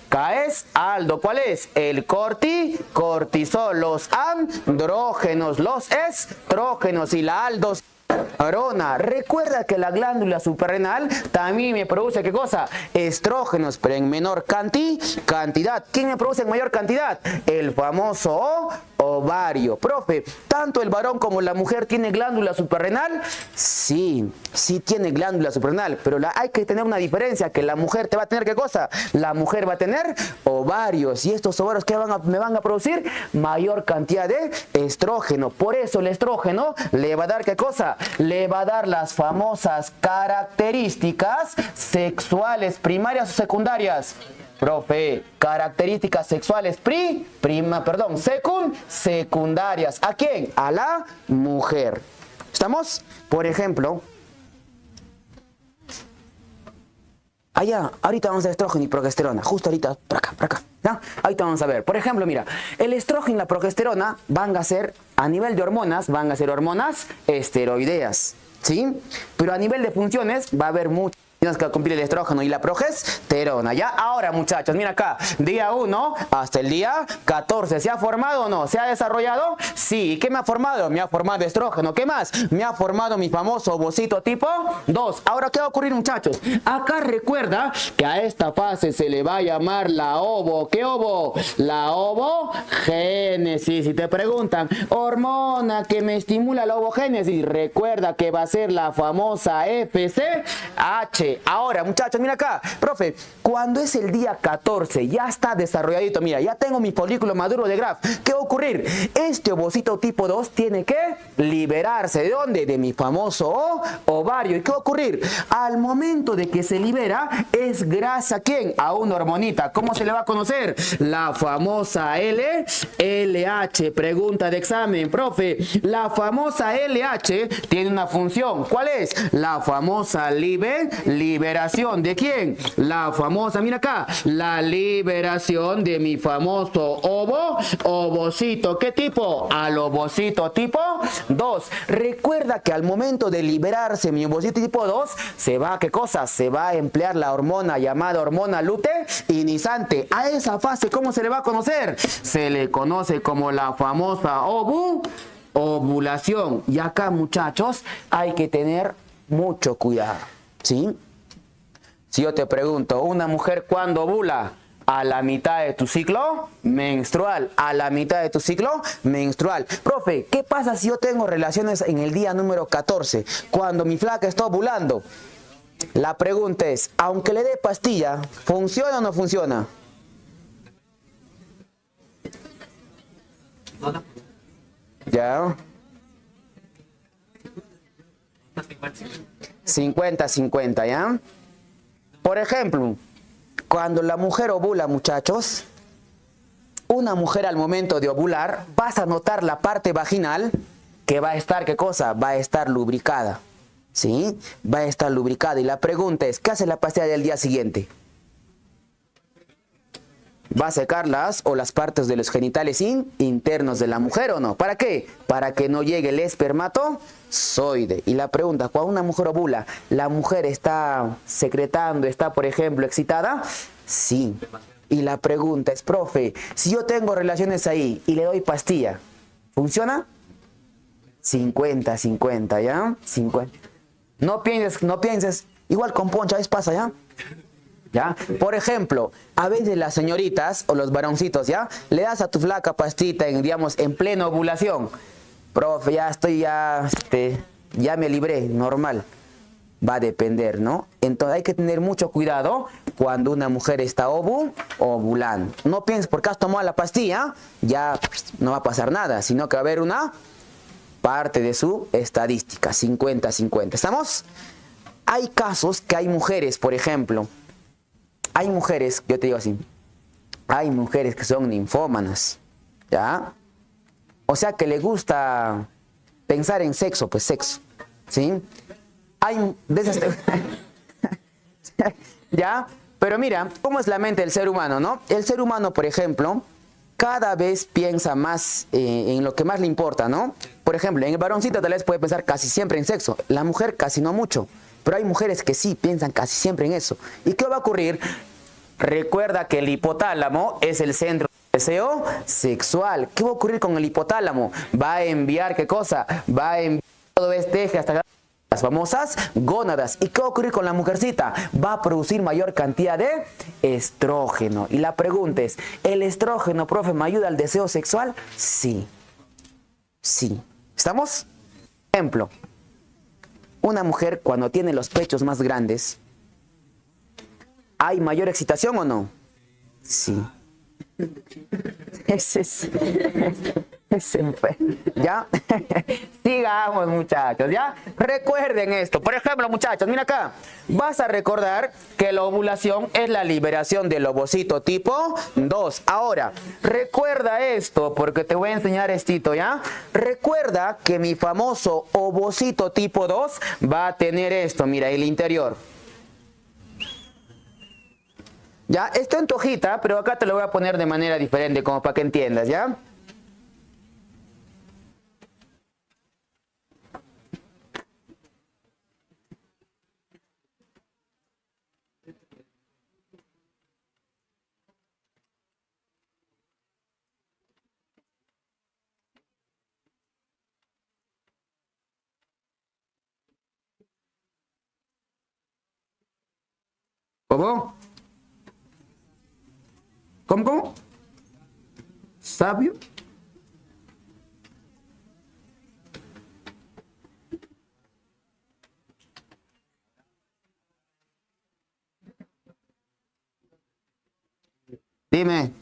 CAES aldo. ¿Cuál es? El cortisol, los andrógenos, los estrógenos y la aldosterona. Recuerda que la glándula suprarrenal también me produce ¿qué cosa? Estrógenos, pero en menor cantidad. ¿Quién me produce en mayor cantidad? El famoso ovario. Profe, ¿tanto el varón como la mujer tiene glándula suprarrenal? Sí, sí tiene glándula suprarrenal, pero hay que tener una diferencia, que la mujer te va a tener ¿qué cosa? La mujer va a tener ovarios, y estos ovarios ¿qué me van a producir? Mayor cantidad de estrógeno. Por eso el estrógeno le va a dar ¿qué cosa? Le va a dar las famosas características sexuales primarias o secundarias. Profe, características sexuales secundarias. ¿A quién? A la mujer. ¿Estamos? Por ejemplo, ahorita vamos a ver estrógeno y progesterona. Justo ahorita, por acá. ¿Ya? Ahorita vamos a ver. Por ejemplo, mira, el estrógeno y la progesterona van a ser, a nivel de hormonas, van a ser hormonas esteroideas. ¿Sí? Pero a nivel de funciones va a haber muchas que cumplir el estrógeno y la progesterona. Ya, ahora muchachos, mira acá, día 1 hasta el día 14, ¿se ha formado o no? ¿Se ha desarrollado? Sí. ¿Y qué me ha formado? Me ha formado estrógeno. ¿Qué más? Me ha formado mi famoso ovocito tipo 2. Ahora, ¿qué va a ocurrir, muchachos? Acá recuerda que a esta fase se le va a llamar la ovo. ¿Qué ovo? La ovogénesis. Si te preguntan, hormona que me estimula la ovogénesis, recuerda que va a ser la famosa FSH. Ahora, muchachos, mira acá, profe, cuando es el día 14, ya está desarrolladito, mira, ya tengo mi folículo maduro de Graf. ¿Qué va a ocurrir? Este ovocito tipo 2 tiene que liberarse. ¿De dónde? De mi famoso ovario. ¿Y qué va a ocurrir? Al momento de que se libera, es gracias a ¿quién? A una hormonita. ¿Cómo se le va a conocer? La famosa LH. Pregunta de examen, profe. La famosa LH tiene una función. ¿Cuál es? La famosa liberación. ¿De quién? La famosa, mira acá, la liberación de mi famoso ovocito. ¿Qué tipo? Al ovocito tipo 2. Recuerda que al momento de liberarse mi ovocito tipo 2, se va, ¿qué cosa? Se va a emplear la hormona llamada hormona luteinizante. A esa fase, ¿cómo se le va a conocer? Se le conoce como la famosa ovulación. Y acá, muchachos, hay que tener mucho cuidado, ¿sí? Si yo te pregunto, ¿una mujer cuándo ovula? A la mitad de tu ciclo menstrual. A la mitad de tu ciclo menstrual. Profe, ¿qué pasa si yo tengo relaciones en el día número 14? Cuando mi flaca está ovulando. La pregunta es, aunque le dé pastilla, ¿funciona o no funciona? ¿Ya? 50-50, ¿ya? Por ejemplo, cuando la mujer ovula, muchachos, una mujer al momento de ovular, vas a notar la parte vaginal que va a estar, ¿qué cosa? Va a estar lubricada, ¿sí? Va a estar lubricada. Y la pregunta es, ¿qué hace la pastilla del día siguiente? ¿Va a secar las partes de los genitales internos de la mujer o no? ¿Para qué? Para que no llegue el espermatozoide. Y la pregunta, cuando una mujer ovula, ¿la mujer está secretando, está, por ejemplo, excitada? Sí. Y la pregunta es, profe, si yo tengo relaciones ahí y le doy pastilla, ¿funciona? 50-50, ¿ya? 50. No pienses, igual con Poncha, ¿ves? Pasa, ¿ya? ¿Ya? Por ejemplo, a veces las señoritas o los varoncitos, ¿ya? Le das a tu flaca pastita en plena ovulación. Profe, ya me libré, normal. Va a depender, ¿no? Entonces hay que tener mucho cuidado cuando una mujer está ovulando. No pienses porque has tomado la pastilla, ya no va a pasar nada, sino que va a haber una parte de su estadística, 50-50. ¿Estamos? Hay casos que hay mujeres, por ejemplo, hay mujeres, yo te digo así, hay mujeres que son ninfómanas, ¿ya? O sea que le gusta pensar en sexo, pues sexo, ¿sí? Hay de esas... ¿Ya? Pero mira, ¿cómo es la mente del ser humano, no? El ser humano, por ejemplo, cada vez piensa más en lo que más le importa, ¿no? Por ejemplo, en el varoncito tal vez puede pensar casi siempre en sexo, la mujer casi no mucho. Pero hay mujeres que sí piensan casi siempre en eso. ¿Y qué va a ocurrir? Recuerda que el hipotálamo es el centro del deseo sexual. ¿Qué va a ocurrir con el hipotálamo? Va a enviar, ¿qué cosa? Va a enviar todo este eje hasta las famosas gónadas. ¿Y qué va a ocurrir con la mujercita? Va a producir mayor cantidad de estrógeno. Y la pregunta es, ¿el estrógeno, profe, me ayuda al deseo sexual? Sí. Sí. ¿Estamos? Ejemplo. Una mujer cuando tiene los pechos más grandes, ¿hay mayor excitación o no? Sí. ¿Ya? Sigamos, muchachos, ¿ya? Recuerden esto. Por ejemplo, muchachos, mira acá. Vas a recordar que la ovulación es la liberación del ovocito tipo 2. Ahora, recuerda esto porque te voy a enseñar estito, ¿ya? Recuerda que mi famoso ovocito tipo 2 va a tener esto, mira, el interior. Ya, esto en tu hojita, pero acá te lo voy a poner de manera diferente, como para que entiendas, ¿ya? ¿Cómo? ¿Cómo? ¿Sabio? Dime.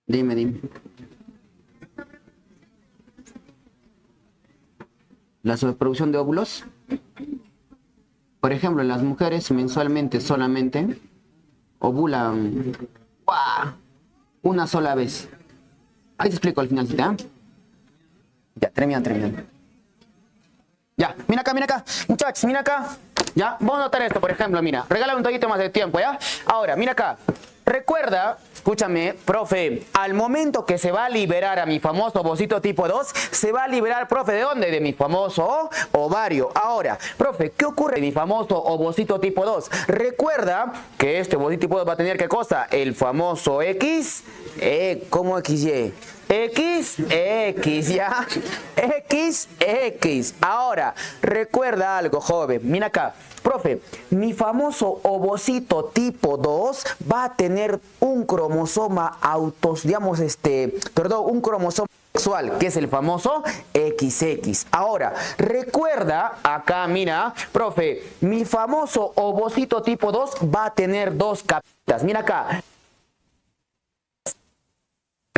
Dime. La sobreproducción de óvulos. Por ejemplo, en las mujeres mensualmente solamente ovulan una sola vez. Ahí te explico al final, ¿ya? Ya, terminan. Ya, mira acá, muchachos, mira acá. Ya, vamos a notar esto, por ejemplo, mira. Regálame un poquito más de tiempo, ¿ya? Ahora, mira acá. Recuerda, escúchame, profe, al momento que se va a liberar a mi famoso ovocito tipo 2, se va a liberar, profe, ¿de dónde? De mi famoso ovario. Ahora, profe, ¿qué ocurre en mi famoso ovocito tipo 2? Recuerda que este ovocito tipo 2 va a tener, ¿qué cosa? El famoso X, ¿cómo XY? XX, ¿ya? XX. Ahora, recuerda algo, joven. Mira acá. Profe, mi famoso ovocito tipo 2 va a tener un cromosoma un cromosoma sexual, que es el famoso XX. Ahora, recuerda, acá, mira, profe, mi famoso ovocito tipo 2 va a tener dos capitas. Mira acá.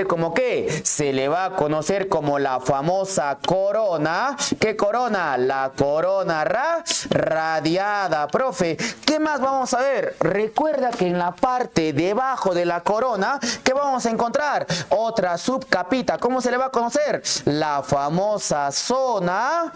¿Cómo qué? Se le va a conocer como la famosa corona. ¿Qué corona? La corona radiada, profe. ¿Qué más vamos a ver? Recuerda que en la parte debajo de la corona, ¿qué vamos a encontrar? Otra subcapita. ¿Cómo se le va a conocer? La famosa zona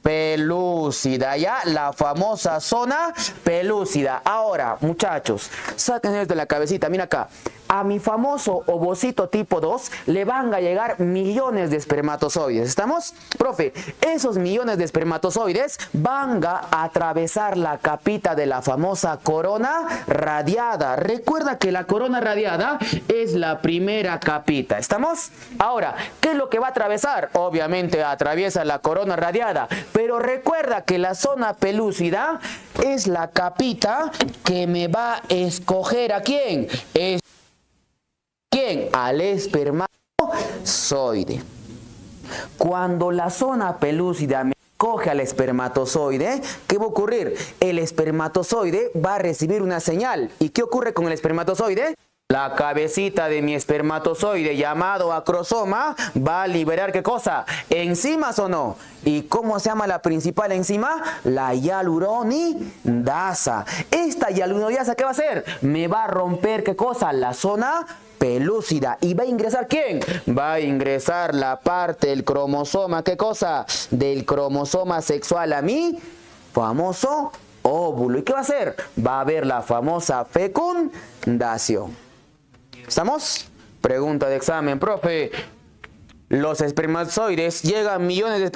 pelúcida, ¿ya? La famosa zona pelúcida. Ahora, muchachos, saquen esto de la cabecita, mira acá. A mi famoso ovocito tipo 2 le van a llegar millones de espermatozoides. ¿Estamos? Profe, esos millones de espermatozoides van a atravesar la capita de la famosa corona radiada. Recuerda que la corona radiada es la primera capita. ¿Estamos? Ahora, ¿qué es lo que va a atravesar? Obviamente atraviesa la corona radiada, pero recuerda que la zona pelúcida es la capita que me va a escoger ¿a quién? ¿Quién? Al espermatozoide. Cuando la zona pelúcida me coge al espermatozoide, ¿qué va a ocurrir? El espermatozoide va a recibir una señal. ¿Y qué ocurre con el espermatozoide? La cabecita de mi espermatozoide llamado acrosoma va a liberar ¿qué cosa? ¿Enzimas o no? ¿Y cómo se llama la principal enzima? La hialuronidasa. Esta hialuronidasa, ¿qué va a hacer? Me va a romper ¿qué cosa? La zona pelúcida. ¿Y va a ingresar quién? Va a ingresar la parte del cromosoma, ¿qué cosa? Del cromosoma sexual a mi famoso óvulo. ¿Y qué va a hacer? Va a haber la famosa fecundación. ¿Estamos? Pregunta de examen, profe. Los espermatozoides, llegan millones de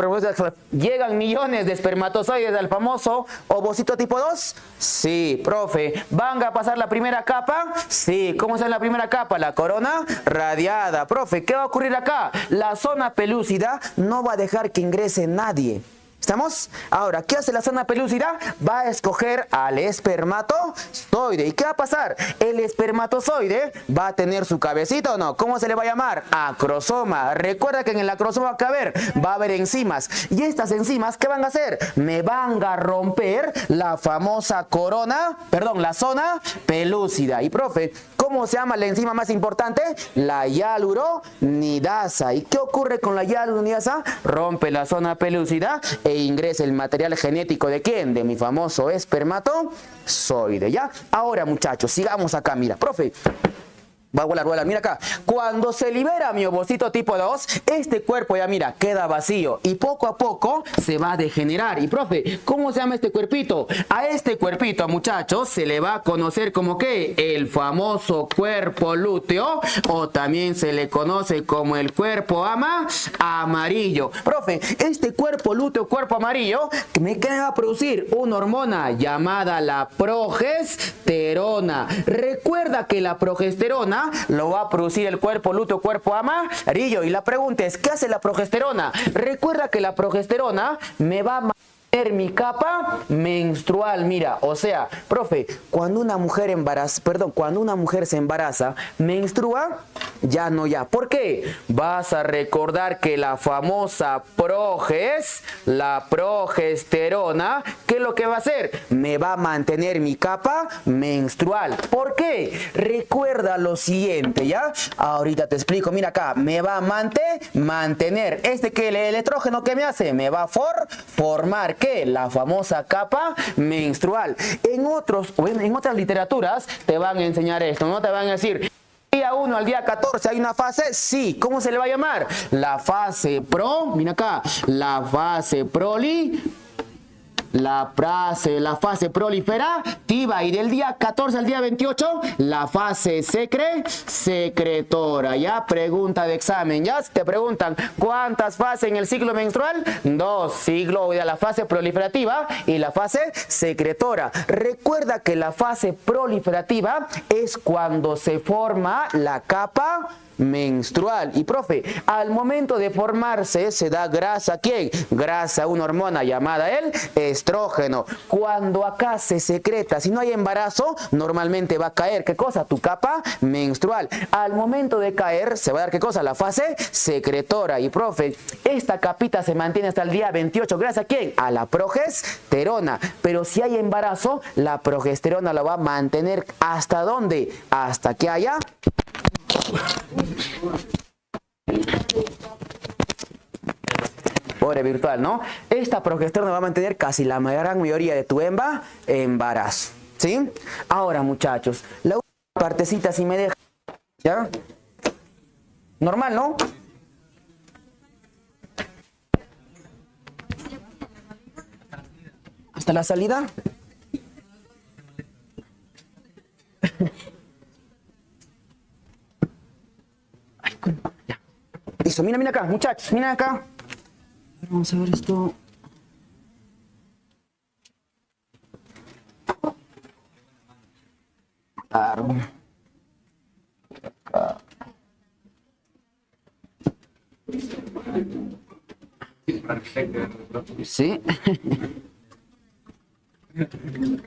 espermatozoides al famoso ovocito tipo 2. Sí, profe. ¿Van a pasar la primera capa? Sí. ¿Cómo es la primera capa? La corona radiada. Profe, ¿qué va a ocurrir acá? La zona pelúcida no va a dejar que ingrese nadie. ¿Estamos? Ahora, ¿qué hace la zona pelúcida? Va a escoger al espermatozoide. ¿Y qué va a pasar? El espermatozoide va a tener su cabecita o no. ¿Cómo se le va a llamar? Acrosoma. Recuerda que en el acrosoma va a haber enzimas. Y estas enzimas, ¿qué van a hacer? Me van a romper la famosa la zona pelúcida. Y profe, ¿cómo se llama la enzima más importante? La hialuronidasa. ¿Y qué ocurre con la hialuronidasa? Rompe la zona pelúcida e ingresa el material genético ¿de quién? De mi famoso espermatozoide, ¿ya? Ahora, muchachos, sigamos acá, mira, profe. Va a volar, mira acá. Cuando se libera mi ovocito tipo 2, este cuerpo ya mira, queda vacío y poco a poco se va a degenerar. Y profe, ¿cómo se llama este cuerpito? A este cuerpito, muchachos, se le va a conocer como ¿qué? El famoso cuerpo lúteo, o también se le conoce como el cuerpo amarillo. Profe, este cuerpo lúteo, cuerpo amarillo, ¿qué va a producir? Una hormona llamada la progesterona. Recuerda que la progesterona lo va a producir el cuerpo lúteo, cuerpo amarillo. Y la pregunta es, ¿qué hace la progesterona? Recuerda que la progesterona me va a mantener mi capa menstrual. Mira, o sea, profe, cuando una mujer se embaraza, menstrua, ya. ¿Por qué? Vas a recordar que la famosa la progesterona, ¿qué es lo que va a hacer? Me va a mantener mi capa menstrual. ¿Por qué? Recuerda lo siguiente, ¿ya? Ahorita te explico, mira acá, me va a mantener. Que el estrógeno, ¿qué me hace? Me va a formar, ¿qué? La famosa capa menstrual. En otras literaturas te van a enseñar esto, ¿no? Te van a decir, día 1 al día 14 hay una fase, sí. ¿Cómo se le va a llamar? La fase mira acá, la fase proliferativa, y del día 14 al día 28 la fase secretora. Ya, pregunta de examen, ya te preguntan ¿cuántas fases en el ciclo menstrual? 2 ciclos, la fase proliferativa y la fase secretora. Recuerda que la fase proliferativa es cuando se forma la capa menstrual. Y profe, al momento de formarse se da grasa. ¿A quién? Grasa, una hormona llamada el estrógeno. Cuando acá se secreta, si no hay embarazo, normalmente va a caer, ¿qué cosa? Tu capa menstrual. Al momento de caer se va a dar, ¿qué cosa? La fase secretora. Y profe, esta capita se mantiene hasta el día 28. ¿Gracias a quién? A la progesterona. Pero si hay embarazo, la progesterona la va a mantener ¿hasta dónde? Hasta que haya pobre virtual, ¿no? Esta progesterona va a mantener casi la gran mayoría de tu embarazo, ¿sí? Ahora, muchachos, la última partecita, si me deja, ¿ya? Normal, ¿no? ¿Hasta la salida? Ya. Listo, mira acá, muchachos, mira acá. Vamos a ver esto. Claro. Acá. Sí.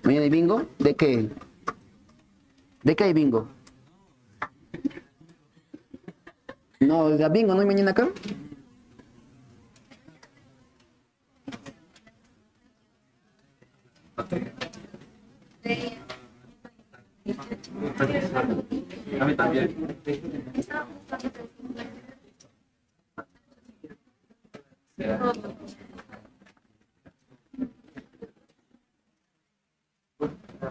¿Mañana hay bingo? ¿De qué? ¿De qué hay bingo? No, de bingo no hay mañana acá.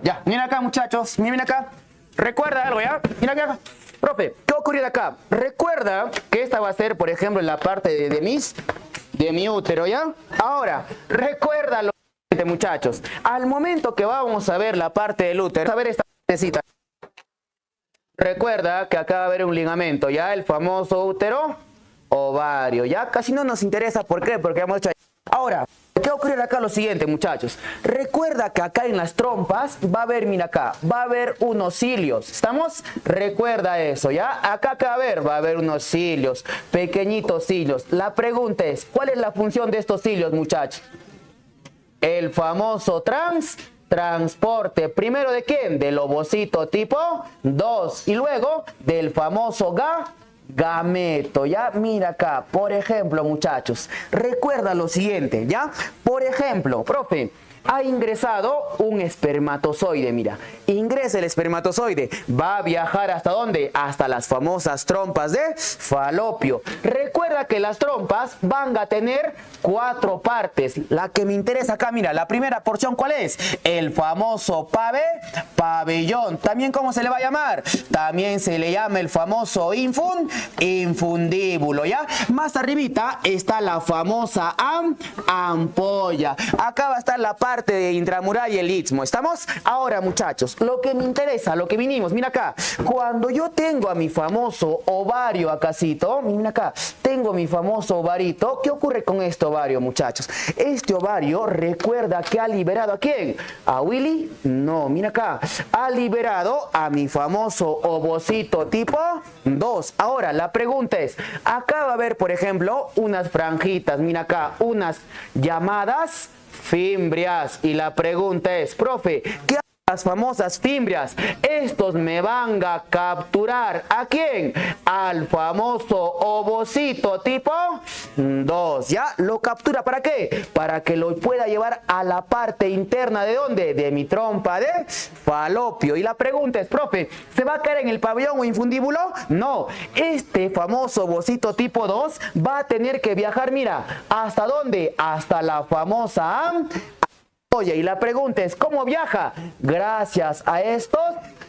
Ya, miren acá, muchachos, miren acá. Recuerda algo, ¿ya? Mira acá. Profe, ¿qué ocurrió acá? Recuerda que esta va a ser, por ejemplo, en la parte de mi útero, ¿ya? Ahora, recuerda lo siguiente, muchachos. Al momento que vamos a ver la parte del útero, a ver esta partecita. Recuerda que acá va a haber un ligamento, ¿ya? El famoso útero ovario, ¿ya? Casi no nos interesa, ¿por qué? Porque hemos hecho... Ahora, ¿qué ocurre acá? Lo siguiente, muchachos. Recuerda que acá en las trompas va a haber, mira acá, va a haber unos cilios. ¿Estamos? Recuerda eso, ¿ya? Acá va a haber unos cilios, pequeñitos cilios. La pregunta es, ¿cuál es la función de estos cilios, muchachos? El famoso transporte. Primero, ¿de quién? Del ovocito tipo 2. Y luego del famoso gameto, ¿ya? Mira acá, por ejemplo, muchachos, recuerda lo siguiente, ¿ya? Por ejemplo, profe, ha ingresado un espermatozoide, mira, ingresa el espermatozoide, va a viajar ¿hasta dónde? Hasta las famosas trompas de falopio. Recuerda que las trompas van a tener 4 partes, la que me interesa acá, mira, la primera porción, ¿cuál es? El famoso pabellón, también ¿cómo se le va a llamar? También se le llama el famoso infundíbulo, ¿ya? Más arribita está la famosa ampolla, acá va a estar la parte de intramural y el istmo. ¿Estamos? Ahora, muchachos, lo que me interesa, lo que vinimos, mira acá, cuando yo tengo a mi famoso ovario acácito, mira acá, tengo mi famoso ovarito, ¿qué ocurre con este ovario, muchachos? Este ovario, recuerda que ha liberado ¿a quién? ¿A Willy? No, mira acá, ha liberado a mi famoso ovocito tipo 2. Ahora, la pregunta es, acá va a haber, por ejemplo, unas franjitas, mira acá, unas llamadas fimbrias, y la pregunta es, profe, ¿qué hacen las famosas fimbrias? Estos me van a capturar ¿a quién? Al famoso ovocito tipo 2, ¿ya? Lo captura ¿para qué? Para que lo pueda llevar a la parte interna ¿de dónde? De mi trompa de falopio. Y la pregunta es, profe, ¿se va a caer en el pabellón o infundíbulo? No, este famoso ovocito tipo 2 va a tener que viajar, mira, ¿hasta dónde? Hasta la famosa ampolla. Y la pregunta es, ¿cómo viaja? Gracias a estos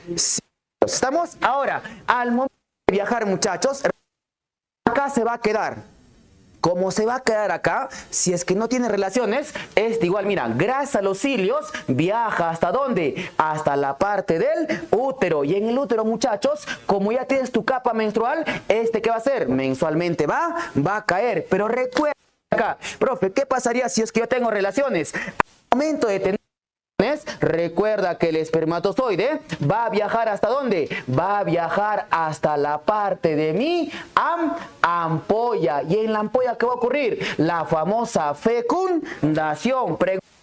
cilios. ¿Estamos? Ahora, al momento de viajar, muchachos, acá se va a quedar. Como se va a quedar acá, si es que no tiene relaciones, igual, mira, gracias a los cilios, viaja ¿hasta dónde? Hasta la parte del útero. Y en el útero, muchachos, como ya tienes tu capa menstrual, ¿qué va a hacer? Mensualmente va a caer. Pero recuerda acá, profe, ¿qué pasaría si es que yo tengo relaciones? Al momento de tener recuerda que el espermatozoide va a viajar ¿hasta dónde? Va a viajar hasta la parte de mi ampolla. Y en la ampolla, ¿qué va a ocurrir? La famosa fecundación.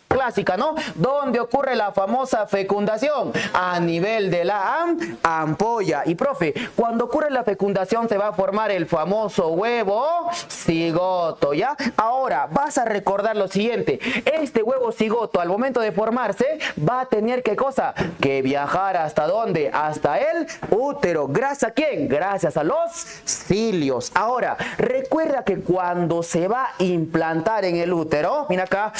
Clásica, ¿no? ¿Dónde ocurre la famosa fecundación? A nivel de la ampolla. Y profe, cuando ocurre la fecundación se va a formar el famoso huevo cigoto, ¿ya? Ahora, vas a recordar lo siguiente. Este huevo cigoto, al momento de formarse, va a tener ¿qué cosa? Que viajar ¿hasta dónde? Hasta el útero. ¿Gracias a quién? Gracias a los cilios. Ahora, recuerda que cuando se va a implantar en el útero, mira acá,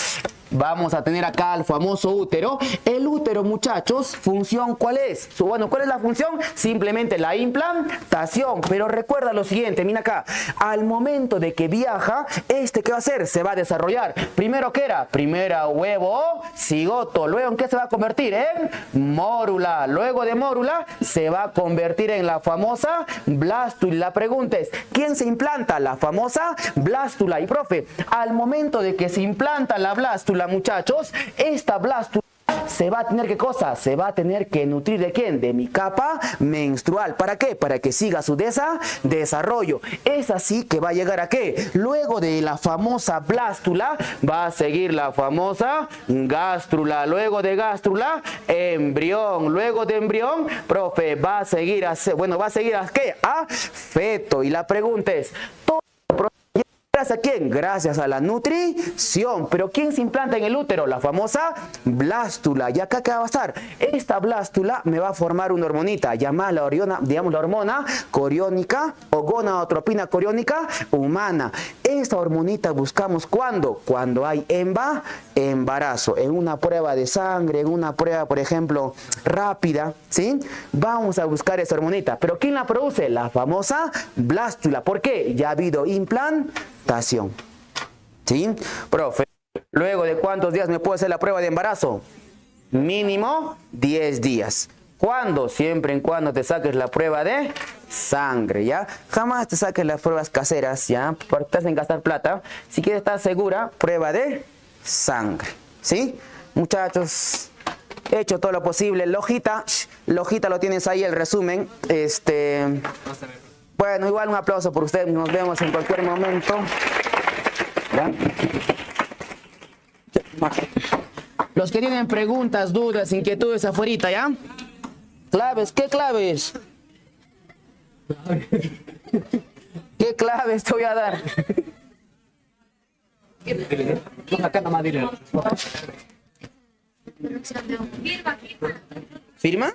vamos a tener acá el famoso útero. El útero, muchachos, función ¿cuál es? Bueno, ¿cuál es la función? Simplemente la implantación. Pero recuerda lo siguiente, mira acá, al momento de que viaja, ¿qué va a hacer? Se va a desarrollar. Primero, ¿qué era? Primero huevo cigoto. Luego, ¿en qué se va a convertir? En mórula. Luego de mórula, se va a convertir en la famosa blástula. La pregunta es, ¿quién se implanta? La famosa blástula. Y profe, al momento de que se implanta la blástula, muchachos, esta blástula se va a tener ¿qué cosa? Se va a tener que nutrir ¿de quién? De mi capa menstrual. ¿Para qué? Para que siga su desarrollo. Es así que va a llegar ¿a qué? Luego de la famosa blástula va a seguir la famosa gástrula. Luego de gástrula, embrión. Luego de embrión, profe, va a seguir ¿a qué? A feto. Y la pregunta es, ¿Gracias a quién? Gracias a la nutrición. ¿Pero quién se implanta en el útero? La famosa blástula. ¿Y acá qué va a pasar? Esta blástula me va a formar una hormonita llamada la hormona coriónica o gonadotropina coriónica humana. Esta hormonita buscamos ¿cuándo? Cuando hay embarazo. En una prueba de sangre, en una prueba, por ejemplo, rápida, ¿sí? Vamos a buscar esa hormonita. ¿Pero quién la produce? La famosa blástula. ¿Por qué? Ya ha habido implantación. ¿Sí? Profe, ¿luego de cuántos días me puedo hacer la prueba de embarazo? Mínimo 10 días. ¿Cuándo? Siempre en cuando te saques la prueba de sangre, ¿ya? Jamás te saques las pruebas caseras, ¿ya? Porque te hacen gastar plata. Si quieres estar segura, prueba de sangre, ¿sí? Muchachos, he hecho todo lo posible. La hojita lo tienes ahí, el resumen. Bueno, igual un aplauso por ustedes. Nos vemos en cualquier momento. ¿Ya? Los que tienen preguntas, dudas, inquietudes afuerita, ¿ya? Claves, ¿qué claves? ¿Qué claves te voy a dar? ¿Firma?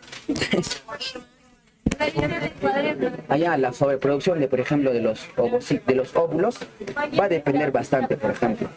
Allá la sobreproducción de, por ejemplo, de los óvulos va a depender bastante, por ejemplo.